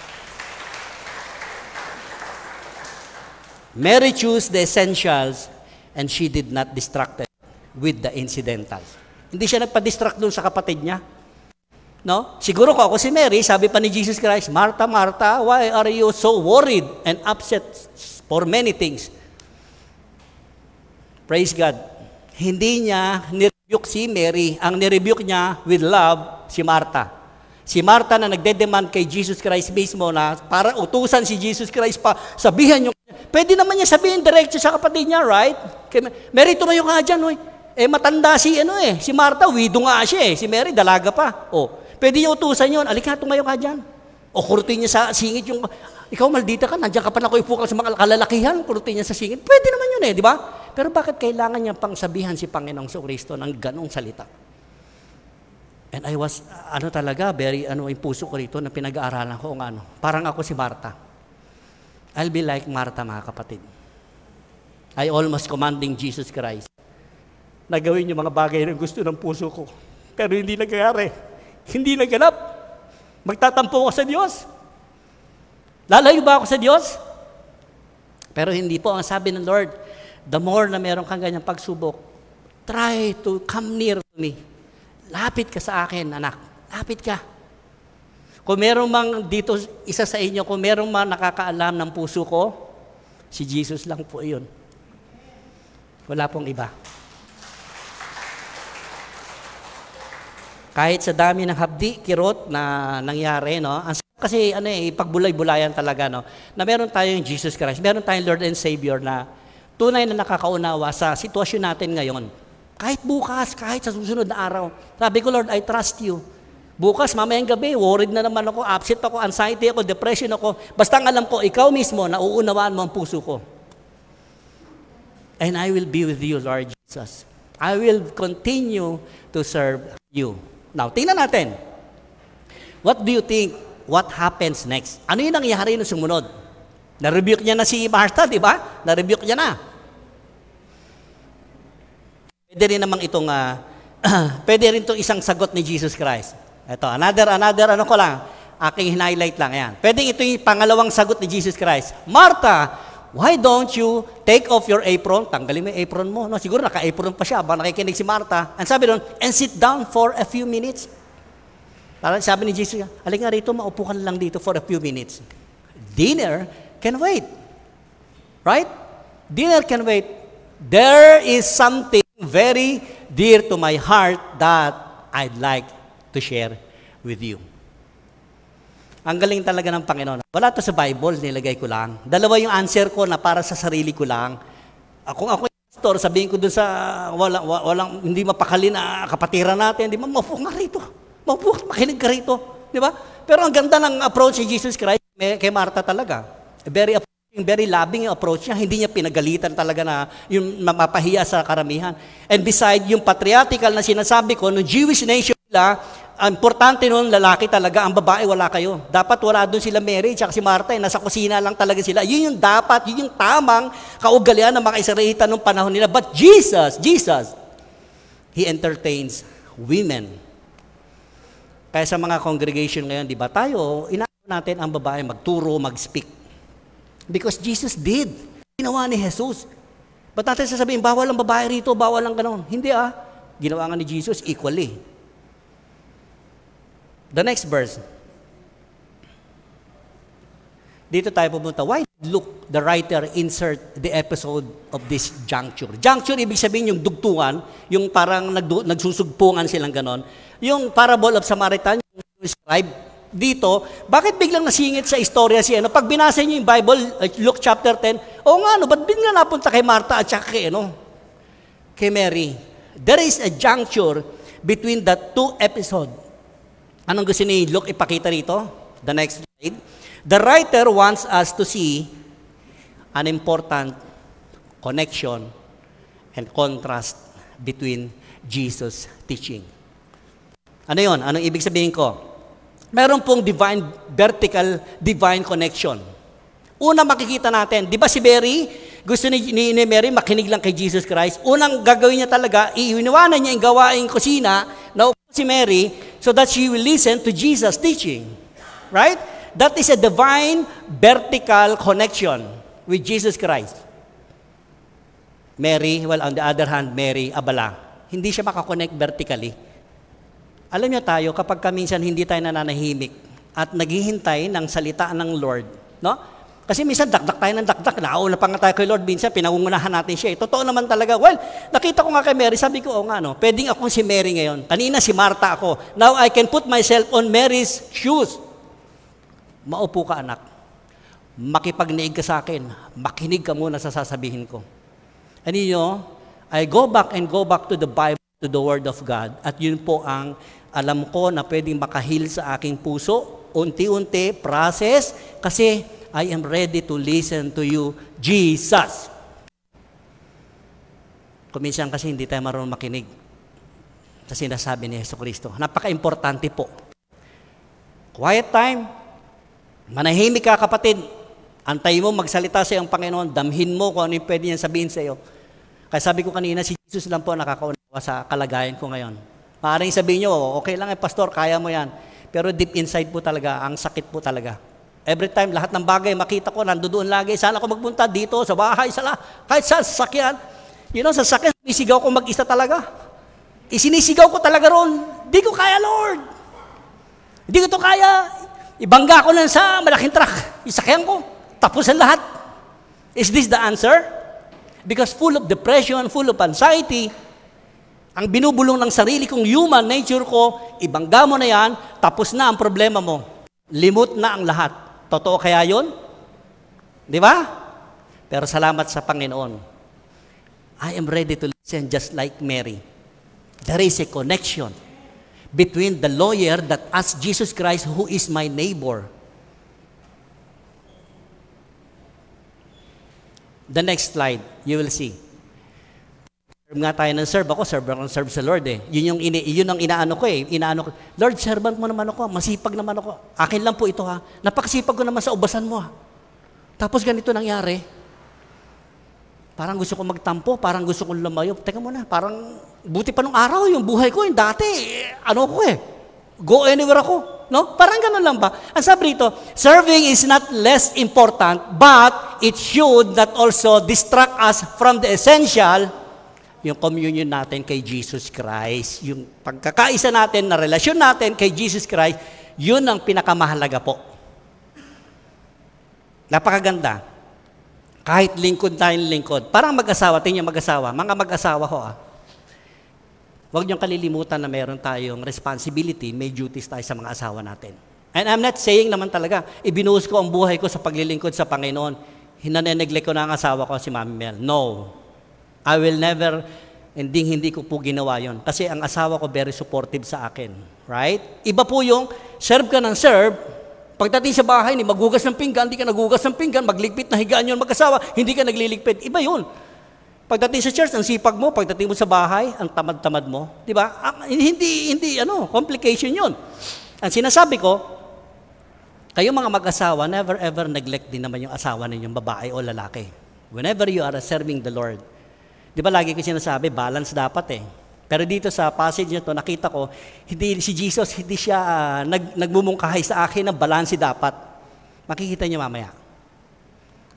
Mary chose the essentials and she did not distracted with the incidentals. Hindi siya nagpa-distract doon sa kapatid niya. No? Siguro ko ako si Mary, sabi pa ni Jesus Christ, Martha, Martha, why are you so worried and upset for many things? Praise God. Hindi niya nirebuke si Mary. Ang nirebuke niya with love, si Martha. Si Martha na nagdedemand kay Jesus Christ mismo na para utusan si Jesus Christ pa, sabihan yung, pwede naman niya sabihin diretso sa kapatid niya, right? Mary, tumayo ka dyan, oy. Matanda si Martha, widow nga siya Si Mary, dalaga pa. Pwede niya utusan yun, alika, tumayo ka dyan. Kurutin niya sa singit yung, ikaw maldita ka, nandiyan ka pa nakuipo ka sa mga kalalakihan, kurutin niya sa singit. Pwede naman yun di ba? Pero bakit kailangan niya pang sabihan si Panginoong Kristo ng ganong salita? And I was, very, yung puso ko rito na pinag-aaralan ko, parang ako si Martha. I'll be like Martha, mga kapatid. I almost commanding Jesus Christ na gawin yung mga bagay na gusto ng puso ko. Pero hindi nangyayari. Hindi naganap. Magtatampo ako sa Diyos. Lalayo ba ako sa Diyos? Pero hindi po. Ang sabi ng Lord, the more na meron kang ganyang pagsubok, try to come near to me. Lapit ka sa akin, anak. Lapit ka. Kung meron mang dito, isa sa inyo, kung meron mang nakakaalam ng puso ko, si Jesus lang po yun. Wala pong iba. Kahit sa dami ng habdi, kirot na nangyari, no? Kasi pagbulay-bulayan talaga, no? Na meron tayong Jesus Christ, meron tayong Lord and Savior na tunay na nakakaunawa sa sitwasyon natin ngayon. Kahit bukas, kahit sa susunod na araw. Sabi ko, Lord, I trust you. Bukas, mamayang gabi, worried na naman ako, upset ako, anxiety ako, depression ako. Basta ang alam ko, ikaw mismo, nauunawaan mo ang puso ko. And I will be with you, Lord Jesus. I will continue to serve you. Now, tingnan natin. What do you think? What happens next? Ano yung nangyari nung sumunod? Na-rebuke niya na si Martha, di ba? Na-rebuke niya na. Pwede rin namang itong, pwede rin itong isang sagot ni Jesus Christ. Ito, another, aking highlight lang, yan. Pwede ito yung pangalawang sagot ni Jesus Christ. Martha, why don't you take off your apron? Tanggalin mo yung apron mo. No, siguro naka-apron pa siya, ba nakikinig si Martha. And sabi doon, and sit down for a few minutes. Parang sabi ni Jesus, halika nga rito, maupo ka lang dito for a few minutes. Dinner can wait. Right? Dinner can wait. There is something very dear to my heart that I'd like to share with you. Ang galing talaga ng Panginoon. Wala to sa Bible, nilagay ko lang. Dalawa yung answer ko na para sa sarili ko lang. Kung ako yung pastor, sabihin ko dun sa walang hindi mapakali na kapatiran natin, di ba, maupo nga rito. Maupo, makinig ka rito. Di ba? Pero ang ganda ng approach ni Jesus Christ kay Martha talaga. Very loving yung approach niya. Hindi niya pinagalitan talaga na yung mapahiya sa karamihan. And beside, yung patriarchal na sinasabi ko, no Jewish nation nila, importante nun, lalaki talaga, ang babae wala kayo. Dapat wala doon sila Mary, tsaka si Martha, nasa kusina lang talaga sila. Yun yung dapat, yun yung tamang kaugalian ng mga Israelita nung panahon nila. But Jesus, He entertains women. Kaya sa mga congregation ngayon, di ba, tayo, inaano natin ang babae magturo, mag-speak. Because Jesus did. Ginawa ni Jesus. Ba't natin sasabihin, bawal ang babae rito, bawal ang ganon? Hindi Ginawa nga ni Jesus equally. The next verse. Dito tayo pumunta. Why look the writer insert the episode of this juncture? Juncture, ibig sabihin yung dugtungan, yung parang nagsusugpungan silang ganon. Yung parable of Samaritan, yung describe dito, bakit biglang nasingit sa istorya si Pag binasa niyo yung Bible, Luke chapter 10, ba't biglang napunta kay Martha at saka kay Mary? There is a juncture between the two episodes. Anong gusto ni Luke ipakita rito? The next slide. The writer wants us to see an important connection and contrast between Jesus' teaching. Ano yon? Anong ibig sabihin ko? Meron pong vertical divine connection. Una makikita natin, di ba si Mary, gusto ni Mary makinig lang kay Jesus Christ. Unang gagawin niya talaga, iiwanan niya yung gawaing kusina na si Mary so that she will listen to Jesus' teaching. Right? That is a divine vertical connection with Jesus Christ. Mary, on the other hand, Mary, abala. Hindi siya makakonect vertically. Alam niyo tayo, kapag minsan hindi tayo nananahimik at naghihintay ng salita ng Lord, no? Kasi minsan dakdak tayo ng dakdak, nauna pa nga tayo kay Lord, minsan pinangungunahan natin siya. Totoo naman talaga. Well, nakita ko nga kay Mary, sabi ko, nga no, pwedeng akong si Mary ngayon. Kanina si Martha ako. Now I can put myself on Mary's shoes. Maupo ka, anak. Makipagniig ka sa akin. Makinig ka muna sa sasabihin ko. And you know, I go back to the Bible, to the Word of God. At yun po ang alam ko na pwedeng makahil sa aking puso. Unti-unti, process. Kasi I am ready to listen to you, Jesus. Kuminsan kasi hindi tayo marunong makinig sa sinasabi ni Jesucristo. Napaka-importante po. Quiet time. Manahimik ka, kapatid. Antay mo magsalita sa iyong Panginoon. Damhin mo kung ano yung pwede niya sabihin sa iyo. Kaya sabi ko kanina, si Jesus lang po nakakaunawa sa kalagayan ko ngayon. Maaaring sabihin niyo, okay lang pastor, kaya mo yan. Pero deep inside po talaga, ang sakit po talaga. Every time, lahat ng bagay, makita ko, nandoon lagi. Saan ako magpunta? Dito, sa bahay, kahit sa sasakyan. You know, sa sasakyan, isigaw ko mag-isa talaga. Isinisigaw ko talaga ron. Di ko kaya, Lord. Di ko to kaya. Ibangga ko lang sa malaking truck. Isakyan ko. Tapos ang lahat. Is this the answer? Because full of depression, full of anxiety, ang binubulong ng sarili kong human nature ko, ibangga mo na yan, tapos na ang problema mo. Limot na ang lahat. Totoo kaya yun? Di ba? Pero salamat sa Panginoon. I am ready to listen just like Mary. There is a connection between the lawyer that asked Jesus Christ, who is my neighbor. The next slide, you will see. Serve nga tayo ng serve. Ako, serve sa Lord eh. Yun ang inaano ko eh. Lord, servant mo naman ako. Masipag naman ako. Akin lang po ito ha. Napakasipag ko naman sa ubasan mo ha. Tapos ganito nangyari. Parang gusto ko magtampo. Parang gusto ko lumayo. Teka muna, parang buti pa nung araw yung buhay ko. Yung dati, go anywhere ako. No? Parang ganun lang ba? Ang sabi rito, serving is not less important, but it should not also distract us from the essential, yung communion natin kay Jesus Christ, yung pagkakaisa natin na relasyon natin kay Jesus Christ, yun ang pinakamahalaga po. Napakaganda. Kahit lingkod tayong lingkod. Parang mag-asawa, tingnan mag-asawa. Mga mag-asawa ho huwag niyong kalilimutan na meron tayong responsibility, may duties tayo sa mga asawa natin. And I'm not saying naman talaga, ibinuhos ko ang buhay ko sa paglilingkod sa Panginoon. Hinaneneglect ko na ang asawa ko, si Mami Mel. No. I will never, hindi ko po ginawa yon. Kasi ang asawa ko very supportive sa akin. Right? Iba po yung, serve ka ng serve, pagdating sa bahay, maghugas ng pinggan, hindi ka naghugas ng pinggan, magligpit na higaan yun mag-asawa, hindi ka nagliligpit. Iba yun. Pagdating sa church, ang sipag mo, pagdating mo sa bahay, ang tamad-tamad mo. Di ba? Hindi, complication yun. Ang sinasabi ko, kayong mga mag-asawa, never ever neglect din naman yung asawa ninyong babae o lalaki. Whenever you are serving the Lord, di ba lagi ko sinasabi, balance dapat eh. Pero dito sa passage na to, nakita ko, si Jesus, hindi siya nagmumungkahay sa akin na balance dapat. Makikita niyo mamaya.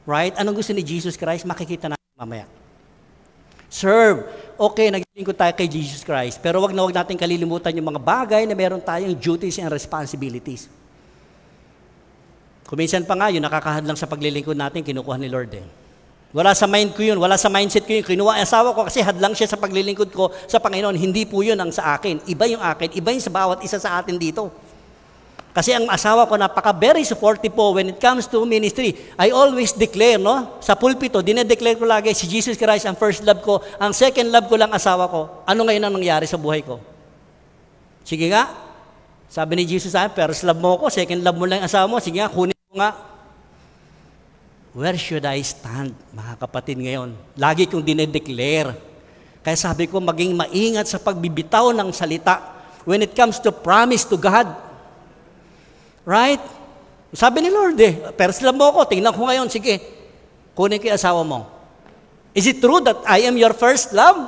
Right? Anong gusto ni Jesus Christ? Makikita natin mamaya. Serve. Okay, naglilingkod tayo kay Jesus Christ. Pero wag natin kalilimutan yung mga bagay na meron tayong duties and responsibilities. Kuminsan pa nga, yung nakakahadlang sa paglilingkod natin, kinukuha ni Lord eh. Wala sa mind ko yun, wala sa mindset ko yun. Kinuha ang asawa ko kasi hadlang siya sa paglilingkod ko sa Panginoon. Hindi po yun ang sa akin. Iba yung akin, iba yung sa bawat isa sa atin dito. Kasi ang asawa ko very supportive po when it comes to ministry. I always declare, no? Sa pulpito, dinedeclare ko lagi si Jesus Christ ang first love ko. Ang second love ko lang asawa ko. Ano ngayon ang nangyari sa buhay ko? Sige nga. Sabi ni Jesus sa akin, first love mo ko, second love mo lang ang asawa mo. Sige nga, kunin mo nga. Where should I stand, mga kapatid ngayon? Lagi kong dinedeclare. Kaya sabi ko, maging maingat sa pagbibitaw ng salita when it comes to promise to God. Right? Sabi ni Lord first love mo ako, tingnan ko ngayon, sige, kunin ko yung asawa mo. Is it true that I am your first love?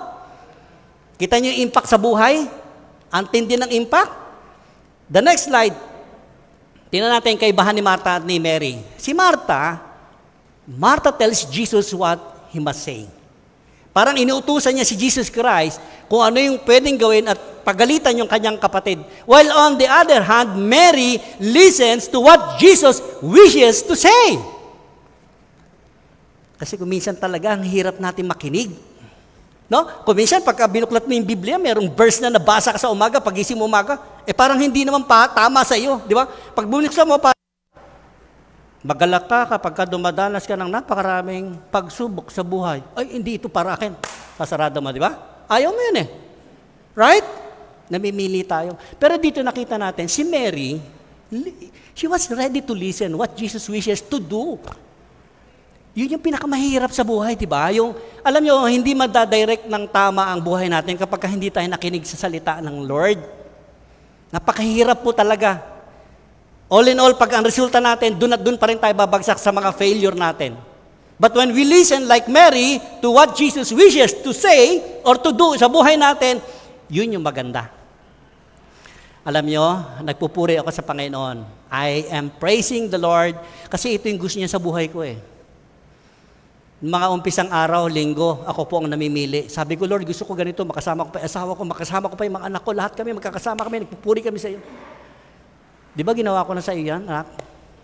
Kita niyo yung impact sa buhay? Ang tindi ng impact? The next slide. Tingnan natin kaibahan ni Martha at ni Mary. Si Martha tells Jesus what he must say. Parang inuutusan niya si Jesus Christ kung ano yung pwedeng gawin at pagalitan yung kanyang kapatid. While on the other hand, Mary listens to what Jesus wishes to say. Kasi kuminsan talaga, ang hirap natin makinig. No? Kuminsan, pagka binuklat mo yung Biblia, merong verse na nabasa ka sa umaga, pagising mo umaga, parang hindi naman tama sa iyo. Di ba? Pag binuksan mo, magalak ka kapag dumadanas ka ng napakaraming pagsubok sa buhay. Ay, hindi ito para akin. Pasarado mo, di ba? Ayaw mo yun eh. Right? Namimili tayo. Pero dito nakita natin, si Mary, she was ready to listen what Jesus wishes to do. Yun yung pinakamahirap sa buhay, di ba? Yung, alam nyo, hindi madadirect ng tama ang buhay natin kapag hindi tayo nakinig sa salita ng Lord. Napakahirap po talaga. All in all, pag ang resulta natin, dun at dun pa rin tayo babagsak sa mga failure natin. But when we listen like Mary to what Jesus wishes to say or to do sa buhay natin, yun yung maganda. Alam nyo, nagpupuri ako sa Panginoon. I am praising the Lord kasi ito yung gusto niya sa buhay ko eh. Mga umpisang araw, linggo, ako po ang namimili. Sabi ko, Lord, gusto ko ganito, makasama ko pa asawa ko, makasama ko pa yung mga anak ko, lahat kami, magkakasama kami, nagpupuri kami sa iyo. Di ba ginawa ko na sa iyo yan, anak?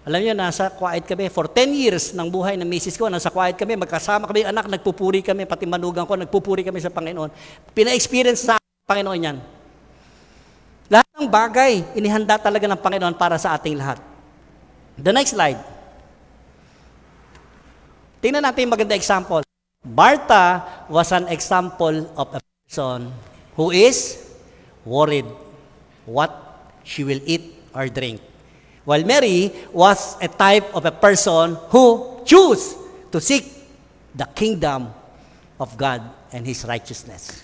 Alam niyo, nasa quiet kami. For 10 years ng buhay ng misis ko, nasa quiet kami, magkasama kami, anak, nagpupuri kami, pati manugang ko, nagpupuri kami sa Panginoon. Pina-experience sa Panginoon yan. Lahat ng bagay, inihanda talaga ng Panginoon para sa ating lahat. The next slide. Tingnan natin yung maganda example. Martha was an example of a person who is worried what she will eat or drink. While Mary was a type of a person who chose to seek the kingdom of God and His righteousness.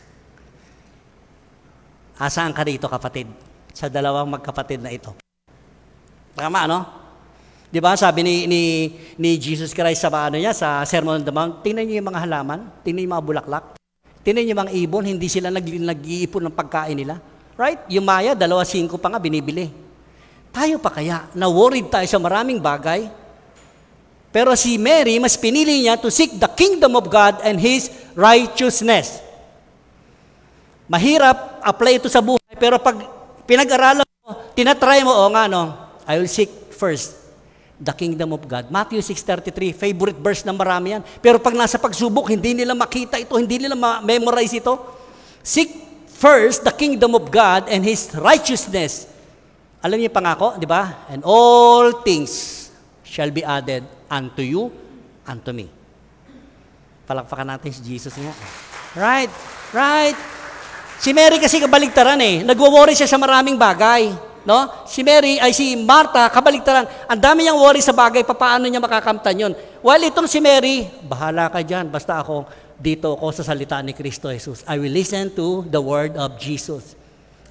Asaan ka dito, kapatid? Sa dalawang magkapatid na ito. Tama, no? Di ba, sabi ni Jesus Christ sa sa Sermon on the Mount, tingnan niyo yung mga halaman, tingnan niyo yung mga bulaklak, tingnan niyo yung mga ibon, hindi sila nag-iipon ng pagkain nila. Right? Yung Maya, 2.5 pa nga binibili. Tayo pa kaya, na-worried tayo sa maraming bagay, pero si Mary, mas pinili niya to seek the kingdom of God and His righteousness. Mahirap, apply ito sa buhay, pero pag pinag-aralan mo, tinatry mo, I will seek first the kingdom of God. Matthew 6:33, favorite verse ng marami yan. Pero pag nasa pagsubok, hindi nila makita ito, hindi nila ma-memorize ito. Seek first the kingdom of God and His righteousness. Alam niyo pangako, di ba? And all things shall be added unto you, unto me. Palakpakan natin si Jesus nga. Right? Right? Si Mary kasi kabaligtaran eh. Nagwo-worry siya sa maraming bagay. No? Si Martha, kabaligtaran. Ang dami niyang worry sa bagay, paano niya makakamtan yun? While itong si Mary, bahala ka dyan, basta ako, dito ako sa salita ni Kristo Jesus. I will listen to the word of Jesus.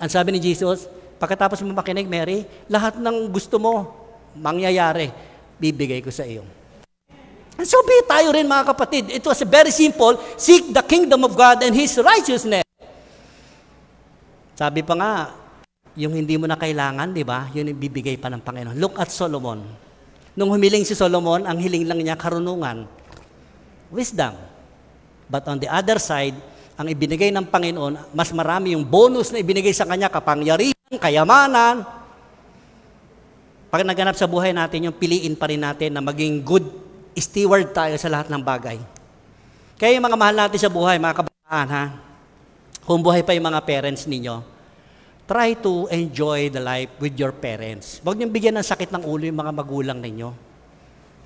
Ang sabi ni Jesus, pagkatapos mo makinig, Mary, lahat ng gusto mo, mangyayari, bibigay ko sa iyo. And so be tayo rin, mga kapatid. It was very simple, seek the kingdom of God and His righteousness. Sabi pa nga, yung hindi mo na kailangan, di ba? Yun yung bibigay pa ng Panginoon. Look at Solomon. Nung humiling si Solomon, ang hiling lang niya karunungan, wisdom. But on the other side, ang ibinigay ng Panginoon, mas marami yung bonus na ibinigay sa kanya, kapangyarihan, kayamanan. Pag naganap sa buhay natin, yung piliin pa rin natin na maging good steward tayo sa lahat ng bagay. Kaya yung mga mahal natin sa buhay, mga kabataan, ha? Kung buhay pa yung mga parents ninyo, try to enjoy the life with your parents. Huwag niyong bigyan ng sakit ng ulo yung mga magulang ninyo.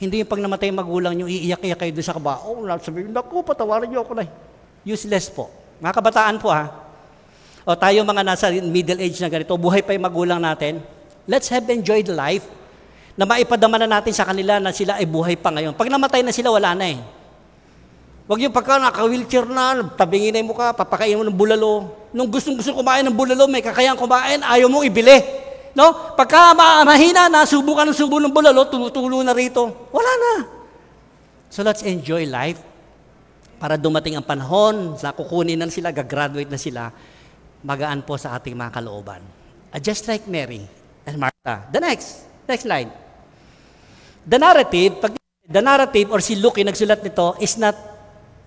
Hindi yung pag namatay yung magulang nyo, iiyak-iyak kayo doon sa kabao. Sabihin, naku, patawarin niyo ako na. Useless po. Mga kabataan po ha. O tayo mga nasa middle age na ganito, buhay pa yung magulang natin, let's have enjoyed life na maipadama na natin sa kanila na sila ay buhay pa ngayon. Pag namatay na sila, wala na eh. Huwag yung pagka naka-wheelchair na, tabingin na mo ka, papakain mo ng bulalo. Nung gustong-gusto kumain ng bulalo, may kakayang kumain, ayaw mo ibili. No? Pagka mahina na, subo ka ng subo ng bulalo, tumutulo na rito. Wala na. So let's enjoy life para dumating ang panahon, kukunin na sila, gagraduate na sila, magaan po sa ating mga kalooban. Just like Mary and Martha. The next slide. The narrative or si Luke yung nagsulat nito is not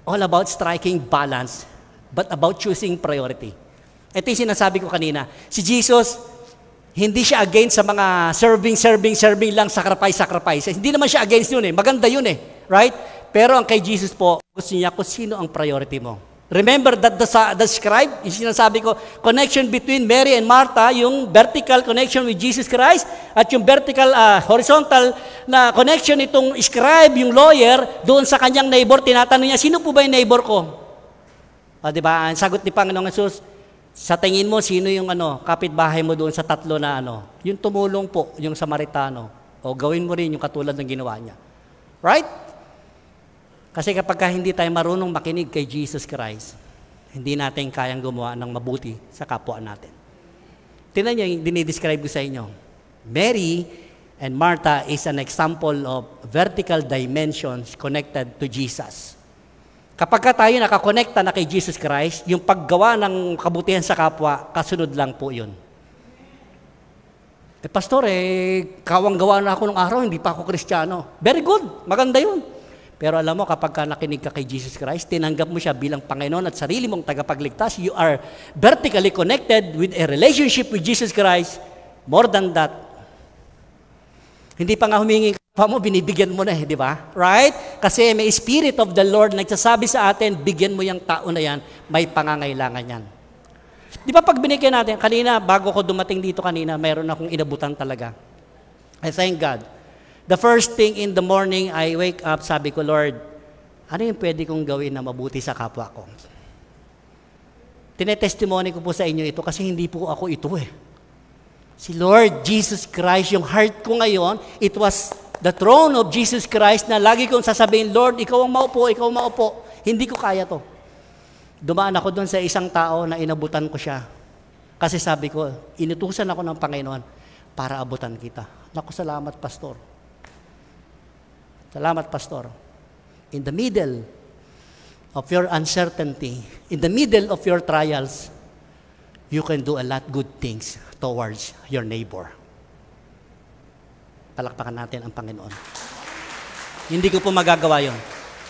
all about striking balance, but about choosing priority. Ito yung sinasabi ko kanina. Si Jesus, hindi siya against sa mga serving lang, sacrifice. Hindi naman siya against yun eh. Maganda yun eh. Right? Pero ang kay Jesus po, gusto niya kung sino ang priority mo. Remember that the scribe, yung sinasabi ko, connection between Mary and Martha, yung vertical connection with Jesus Christ, at yung vertical, horizontal na connection itong scribe, yung lawyer, doon sa kanyang neighbor, tinatanong niya, sino po ba yung neighbor ko? Diba? Ang sagot ni Panginoong Jesus, sa tingin mo, sino yung kapitbahay mo doon sa tatlo na yung tumulong po, yung Samaritano. O gawin mo rin yung katulad ng ginawa niya. Right? Kasi kapag hindi tayo marunong makinig kay Jesus Christ, hindi natin kayang gumawa ng mabuti sa kapwa natin. Tingnan niyo yung dinidescribe ko sa inyo. Mary and Martha is an example of vertical dimensions connected to Jesus. Kapag tayo nakakonekta na kay Jesus Christ, yung paggawa ng kabutihan sa kapwa, kasunod lang po yun. Pastor, kawang-gawa na ako nung araw, hindi pa ako Kristiyano. Very good, maganda yun. Pero alam mo, kapag nakinig ka kay Jesus Christ, tinanggap mo siya bilang Panginoon at sarili mong tagapagligtas, you are vertically connected with a relationship with Jesus Christ. More than that, hindi pa nga humingi pa mo, binibigyan mo na di ba? Right? Kasi may Spirit of the Lord nagsasabi sa atin, bigyan mo yung tao na yan, may pangangailangan yan. Di ba pag binigyan natin, kanina, bago ko dumating dito kanina, mayroon akong inabutan talaga. I thank God. The first thing in the morning, I wake up, sabi ko, Lord, ano yung pwede kong gawin na mabuti sa kapwa ko? Tinetestimony ko po sa inyo ito kasi hindi po ako ito eh. Si Lord Jesus Christ, yung heart ko ngayon, it was the throne of Jesus Christ na lagi kong sasabihin, Lord, ikaw ang maupo. Hindi ko kaya to. Dumaan ako doon sa isang tao na inabutan ko siya. Kasi sabi ko, inutusan ako ng Panginoon para abutan kita. Naku, salamat, Pastor. Salamat, Pastor. In the middle of your uncertainty, in the middle of your trials, you can do a lot good things towards your neighbor. Palakpakan natin ang Panginoon. Hindi ko po magagawa yon.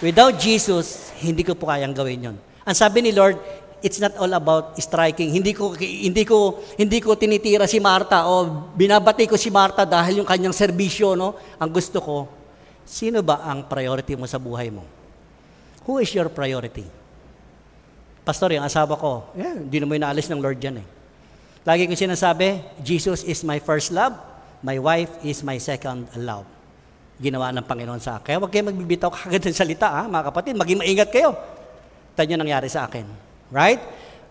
Without Jesus, hindi ko po kayang gawin yon. Ang sabi ni Lord, it's not all about striking. Hindi ko tinitira si Martha o binabati ko si Martha dahil yung kanyang serbisyo, no? Ang gusto ko, sino ba ang priority mo sa buhay mo? Who is your priority? Pastor, yung asawa ko, hindi naman inaalis ng Lord yan eh. Lagi ko sinasabi, Jesus is my first love, my wife is my second love. Ginawa ng Panginoon sa akin. Kaya huwag kayo magbibitaw kagad ng salita, mga kapatid. Maging maingat kayo. Ito yung nangyari sa akin. Right?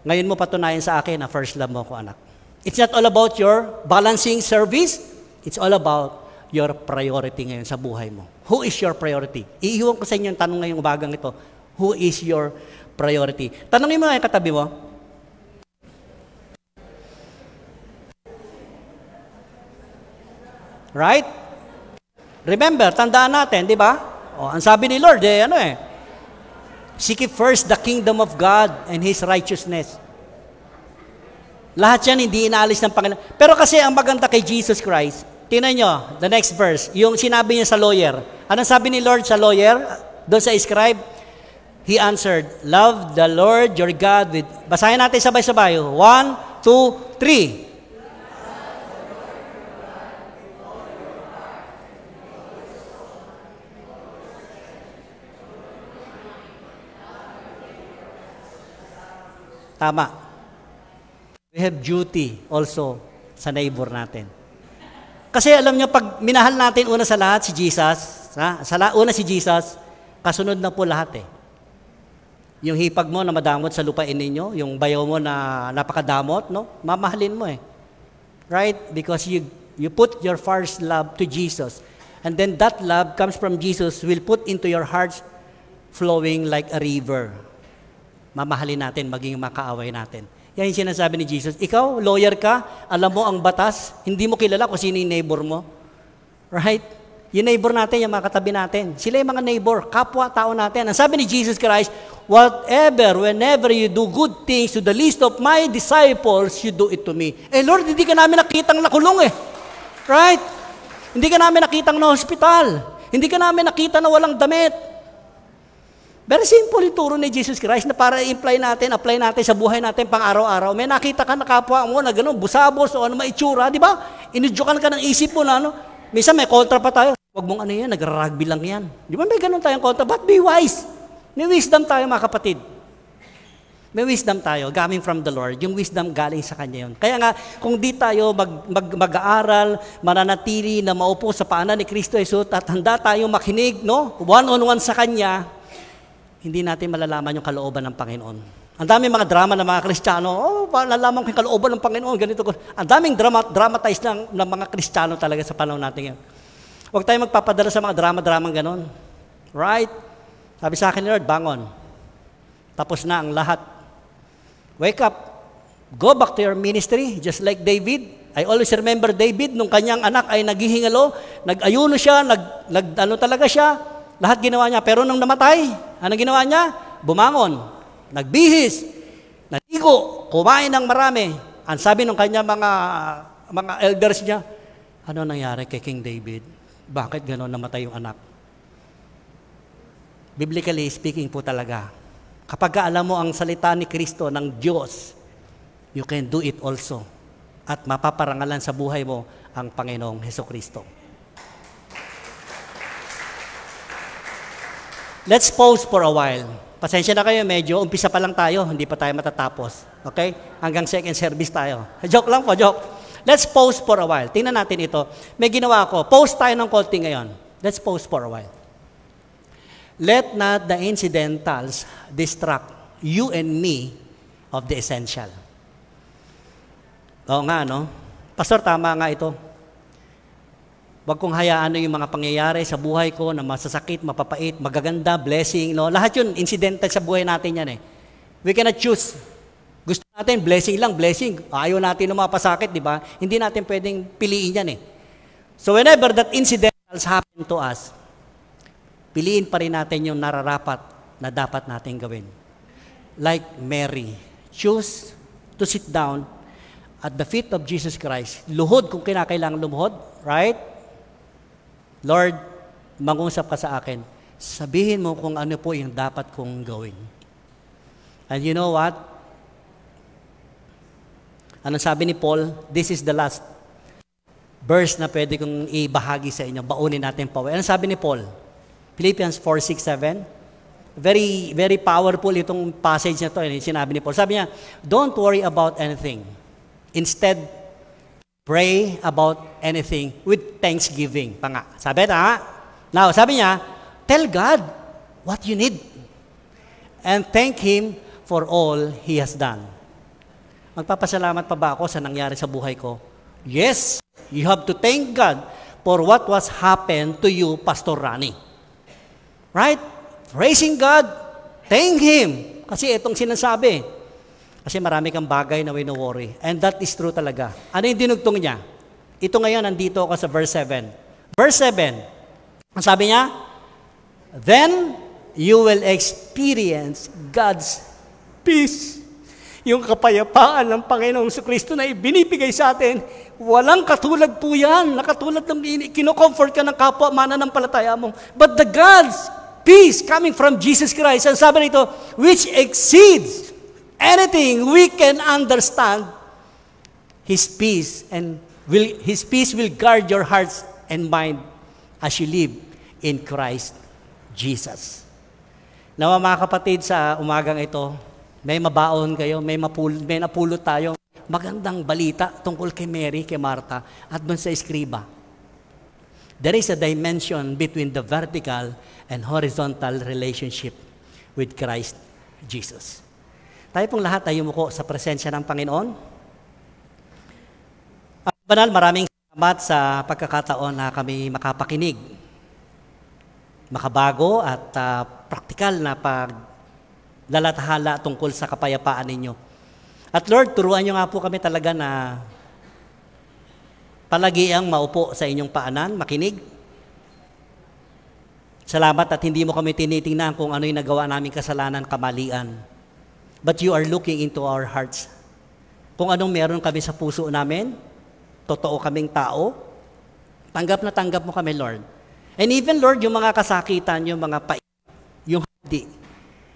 Ngayon mo patunayan sa akin na first love mo ko, anak. It's not all about your balancing service. It's all about your priority ngayon sa buhay mo. Who is your priority? Iiwan ko sa inyo yung tanong ngayong umagang ito. Who is your priority? Tanongin mo nga yung katabi mo. Right? Remember, tandaan natin, di ba? Ang sabi ni Lord, seek first the kingdom of God and His righteousness. Lahat yan hindi inaalis ng Panginoon. Pero kasi ang maganda kay Jesus Christ, tingnan nyo, the next verse, yung sinabi niya sa lawyer. Anong sabi ni Lord sa lawyer? Doon sa scribe? He answered, love the Lord your God with... Basahin natin sabay-sabay. 1, 2, 3. Tama. We have duty also sa neighbor natin. Kasi alam niyo, pag minahal natin una sa lahat si Jesus, una si Jesus, kasunod na po lahat eh. Yung hipag mo na madamot sa lupain ninyo, yung bayaw mo na napakadamot, no? Mamahalin mo eh. Right? Because you put your first love to Jesus. And then that love comes from Jesus will put into your hearts flowing like a river. Mamahalin natin, maging makaaway natin. Yan yung sinasabi ni Jesus. Ikaw, lawyer ka, alam mo ang batas, hindi mo kilala kung sino yung neighbor mo. Right? Yung neighbor natin, yung mga katabi natin. Sila yung mga neighbor, kapwa, tao natin. Ang sabi ni Jesus Christ, whenever you do good things to the least of my disciples, you do it to me. Lord, hindi ka namin nakitang nakulong eh. Right? Hindi ka namin nakitang na hospital. Hindi ka namin nakita na walang damit. Very simple yung turo ni Jesus Christ na para i-apply natin sa buhay natin pang araw-araw. May nakita ka na kapwa mo na gano'n, busabos o ano maitsura, di ba? Inudyokan ka ng isip mo na ano. Minsan may kontra pa tayo. Huwag mong ano yan, nagra-rugby lang yan. Di ba may gano'n tayong kontra? But be wise. May wisdom tayo mga kapatid. May wisdom tayo, coming from the Lord. Yung wisdom galing sa Kanya yun. Kaya nga, kung di tayo mag-aaral, mananatili na maupo sa paanan ni Kristo Jesus at handa tayong makinig, no? One-on-one sa Kanya, hindi natin malalaman yung kalooban ng Panginoon. Ang daming mga drama ng mga Kristiyano, nalaman ko yung kalooban ng Panginoon, ganito. Ang daming dramatize ng mga Kristiyano talaga sa panahon natin ngayon. Huwag tayong magpapadala sa mga drama-dramang ganon. Right? Sabi sa akin, Lord, bangon. Tapos na ang lahat. Wake up. Go back to your ministry, just like David. I always remember David, nung kanyang anak ay naghihingalo, nag-ayuno siya, ano talaga siya, lahat ginawa niya. Pero nung namatay, ano ginawa niya? Bumangon, nagbihis, naligo, kumain ng marami. Ang sabi ng kanya mga elders niya, ano nangyari kay King David? Bakit gano'n namatay yung anak? Biblically speaking po talaga, kapag alam mo ang salita ni Kristo ng Diyos, you can do it also. At mapaparangalan sa buhay mo ang Panginoong Hesukristo. Let's pause for a while. Pasensya na kayo, medyo umpisa pa lang tayo, hindi pa tayo matatapos. Okay? Hanggang second service tayo. Joke lang po, joke. Let's pause for a while. Tingnan natin ito. May ginawa ko. Pause tayo ng konti ngayon. Let's pause for a while. Let not the incidentals distract you and me of the essential. Oo nga, no? Pastor, tama nga ito. Huwag kong hayaan yung mga pangyayari sa buhay ko na masasakit, mapapait, magaganda, blessing, no? Lahat yun, incidental sa buhay natin yan eh. We cannot choose. Gusto natin, blessing lang, blessing. Ayaw natin ng mga pasakit, di ba? Hindi natin pwedeng piliin yan eh. So whenever that incidentals happen to us, piliin pa rin natin yung nararapat na dapat natin gawin. Like Mary, choose to sit down at the feet of Jesus Christ. Luhod kung kinakailangan lumuhod, right? Lord, mangusap ka sa akin. Sabihin mo kung ano po yung dapat kong gawin. And you know what? Anong sabi ni Paul? This is the last verse na pwede kong ibahagi sa inyo. Baunin natin pa. Anong sabi ni Paul? Philippians 4:6-7. Very, very powerful itong passage na ito. Sinabi ni Paul. Sabi niya, don't worry about anything. Instead, pray about anything with thanksgiving. Sabi na, now, sabi niya, tell God what you need and thank Him for all He has done. Magpapasalamat pa ba ako sa nangyari sa buhay ko? Yes, you have to thank God for what was happened to you, Pastor Rani. Right? Praising God, thank Him. Kasi itong sinasabi. Kasi marami kang bagay na wino-worry. And that is true talaga. Ano yung dinugtong niya? Ito ngayon, nandito ako sa verse 7. Verse 7, ang sabi niya, then you will experience God's peace. Yung kapayapaan ng Panginoong Kristo na ibinibigay sa atin, walang katulad po yan. Nakatulad ng kinocomfort ka ng kapwa mananampalataya mo. But the God's peace coming from Jesus Christ, ang sabi nito, which exceeds anything we can understand, His peace will guard your hearts and mind as you live in Christ Jesus. Nawa mga kapatid, sa umagang ito, may mabaon kayo, may napulot tayo. Magandang balita tungkol kay Mary, kay Martha, at doon sa Eskriba. There is a dimension between the vertical and horizontal relationship with Christ Jesus. Tayo pong lahat ay yumuko sa presensya ng Panginoon. Banal, maraming salamat sa pagkakataon na kami makapakinig. Makabago at praktikal na paglalatahala tungkol sa kapayapaan ninyo. At Lord, turuan niyo nga po kami talaga na palagiang maupo sa inyong paanan, makinig. Salamat at hindi mo kami tinitingnan kung ano yung nagawa namin kasalanan, kamalian. But you are looking into our hearts. Kung anong meron kami sa puso namin, totoo kaming tao, tanggap na tanggap mo kami, Lord. And even, Lord, yung mga kasakitan, yung mga yung hindi,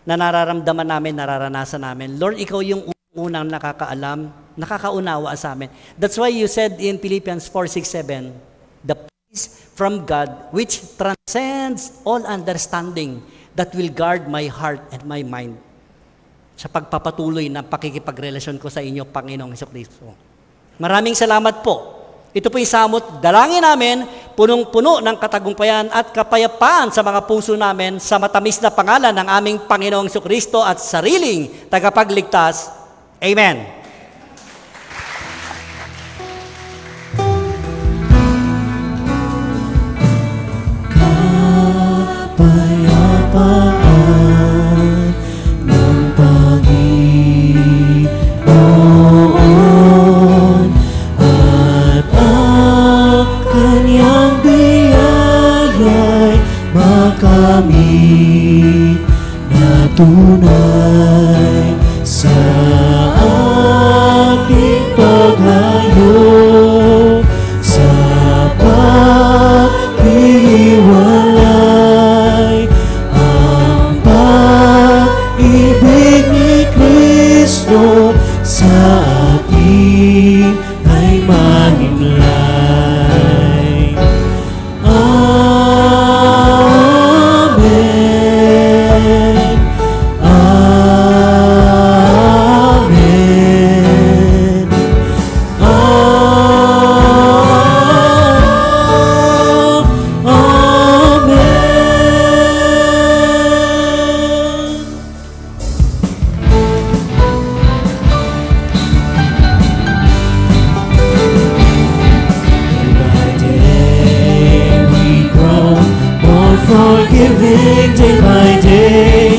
na nararamdaman namin, nararanasan namin. Lord, Ikaw yung unang nakakaalam, nakakaunawa sa amin. That's why you said in Philippians 4:6-7, the peace from God which transcends all understanding that will guard my heart and my mind. Sa pagpapatuloy ng pakikipagrelasyon ko sa inyo, Panginoong Hesukristo. Maraming salamat po. Ito po yung samot, dalangin namin, punong-puno ng katagumpayan at kapayapaan sa mga puso namin sa matamis na pangalan ng aming Panginoong Hesukristo at sariling tagapagligtas. Amen. Kapayapaan ng Panginoon at ang Kanyang biyaya'y makamit na tunay sa ating paghayo sa paghiwalay. Ang pag-ibig ni Kristo sa atin ay mahinlay. Amen. Amen. Forgiving day by day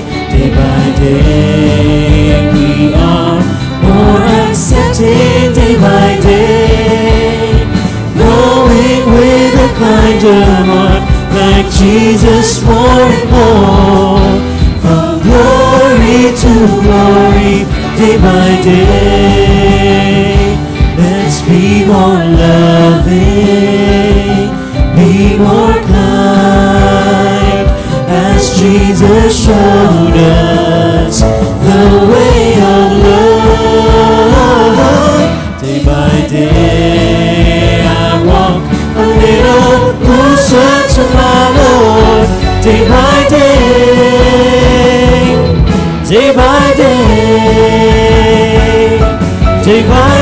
we are more accepting day by day, growing with a kinder heart like Jesus more and more, from glory to glory day by day. Let's be more loving, be more kind, as Jesus showed us the way of love. Day by day I walk a little closer to my Lord. Day by day, day by day, day by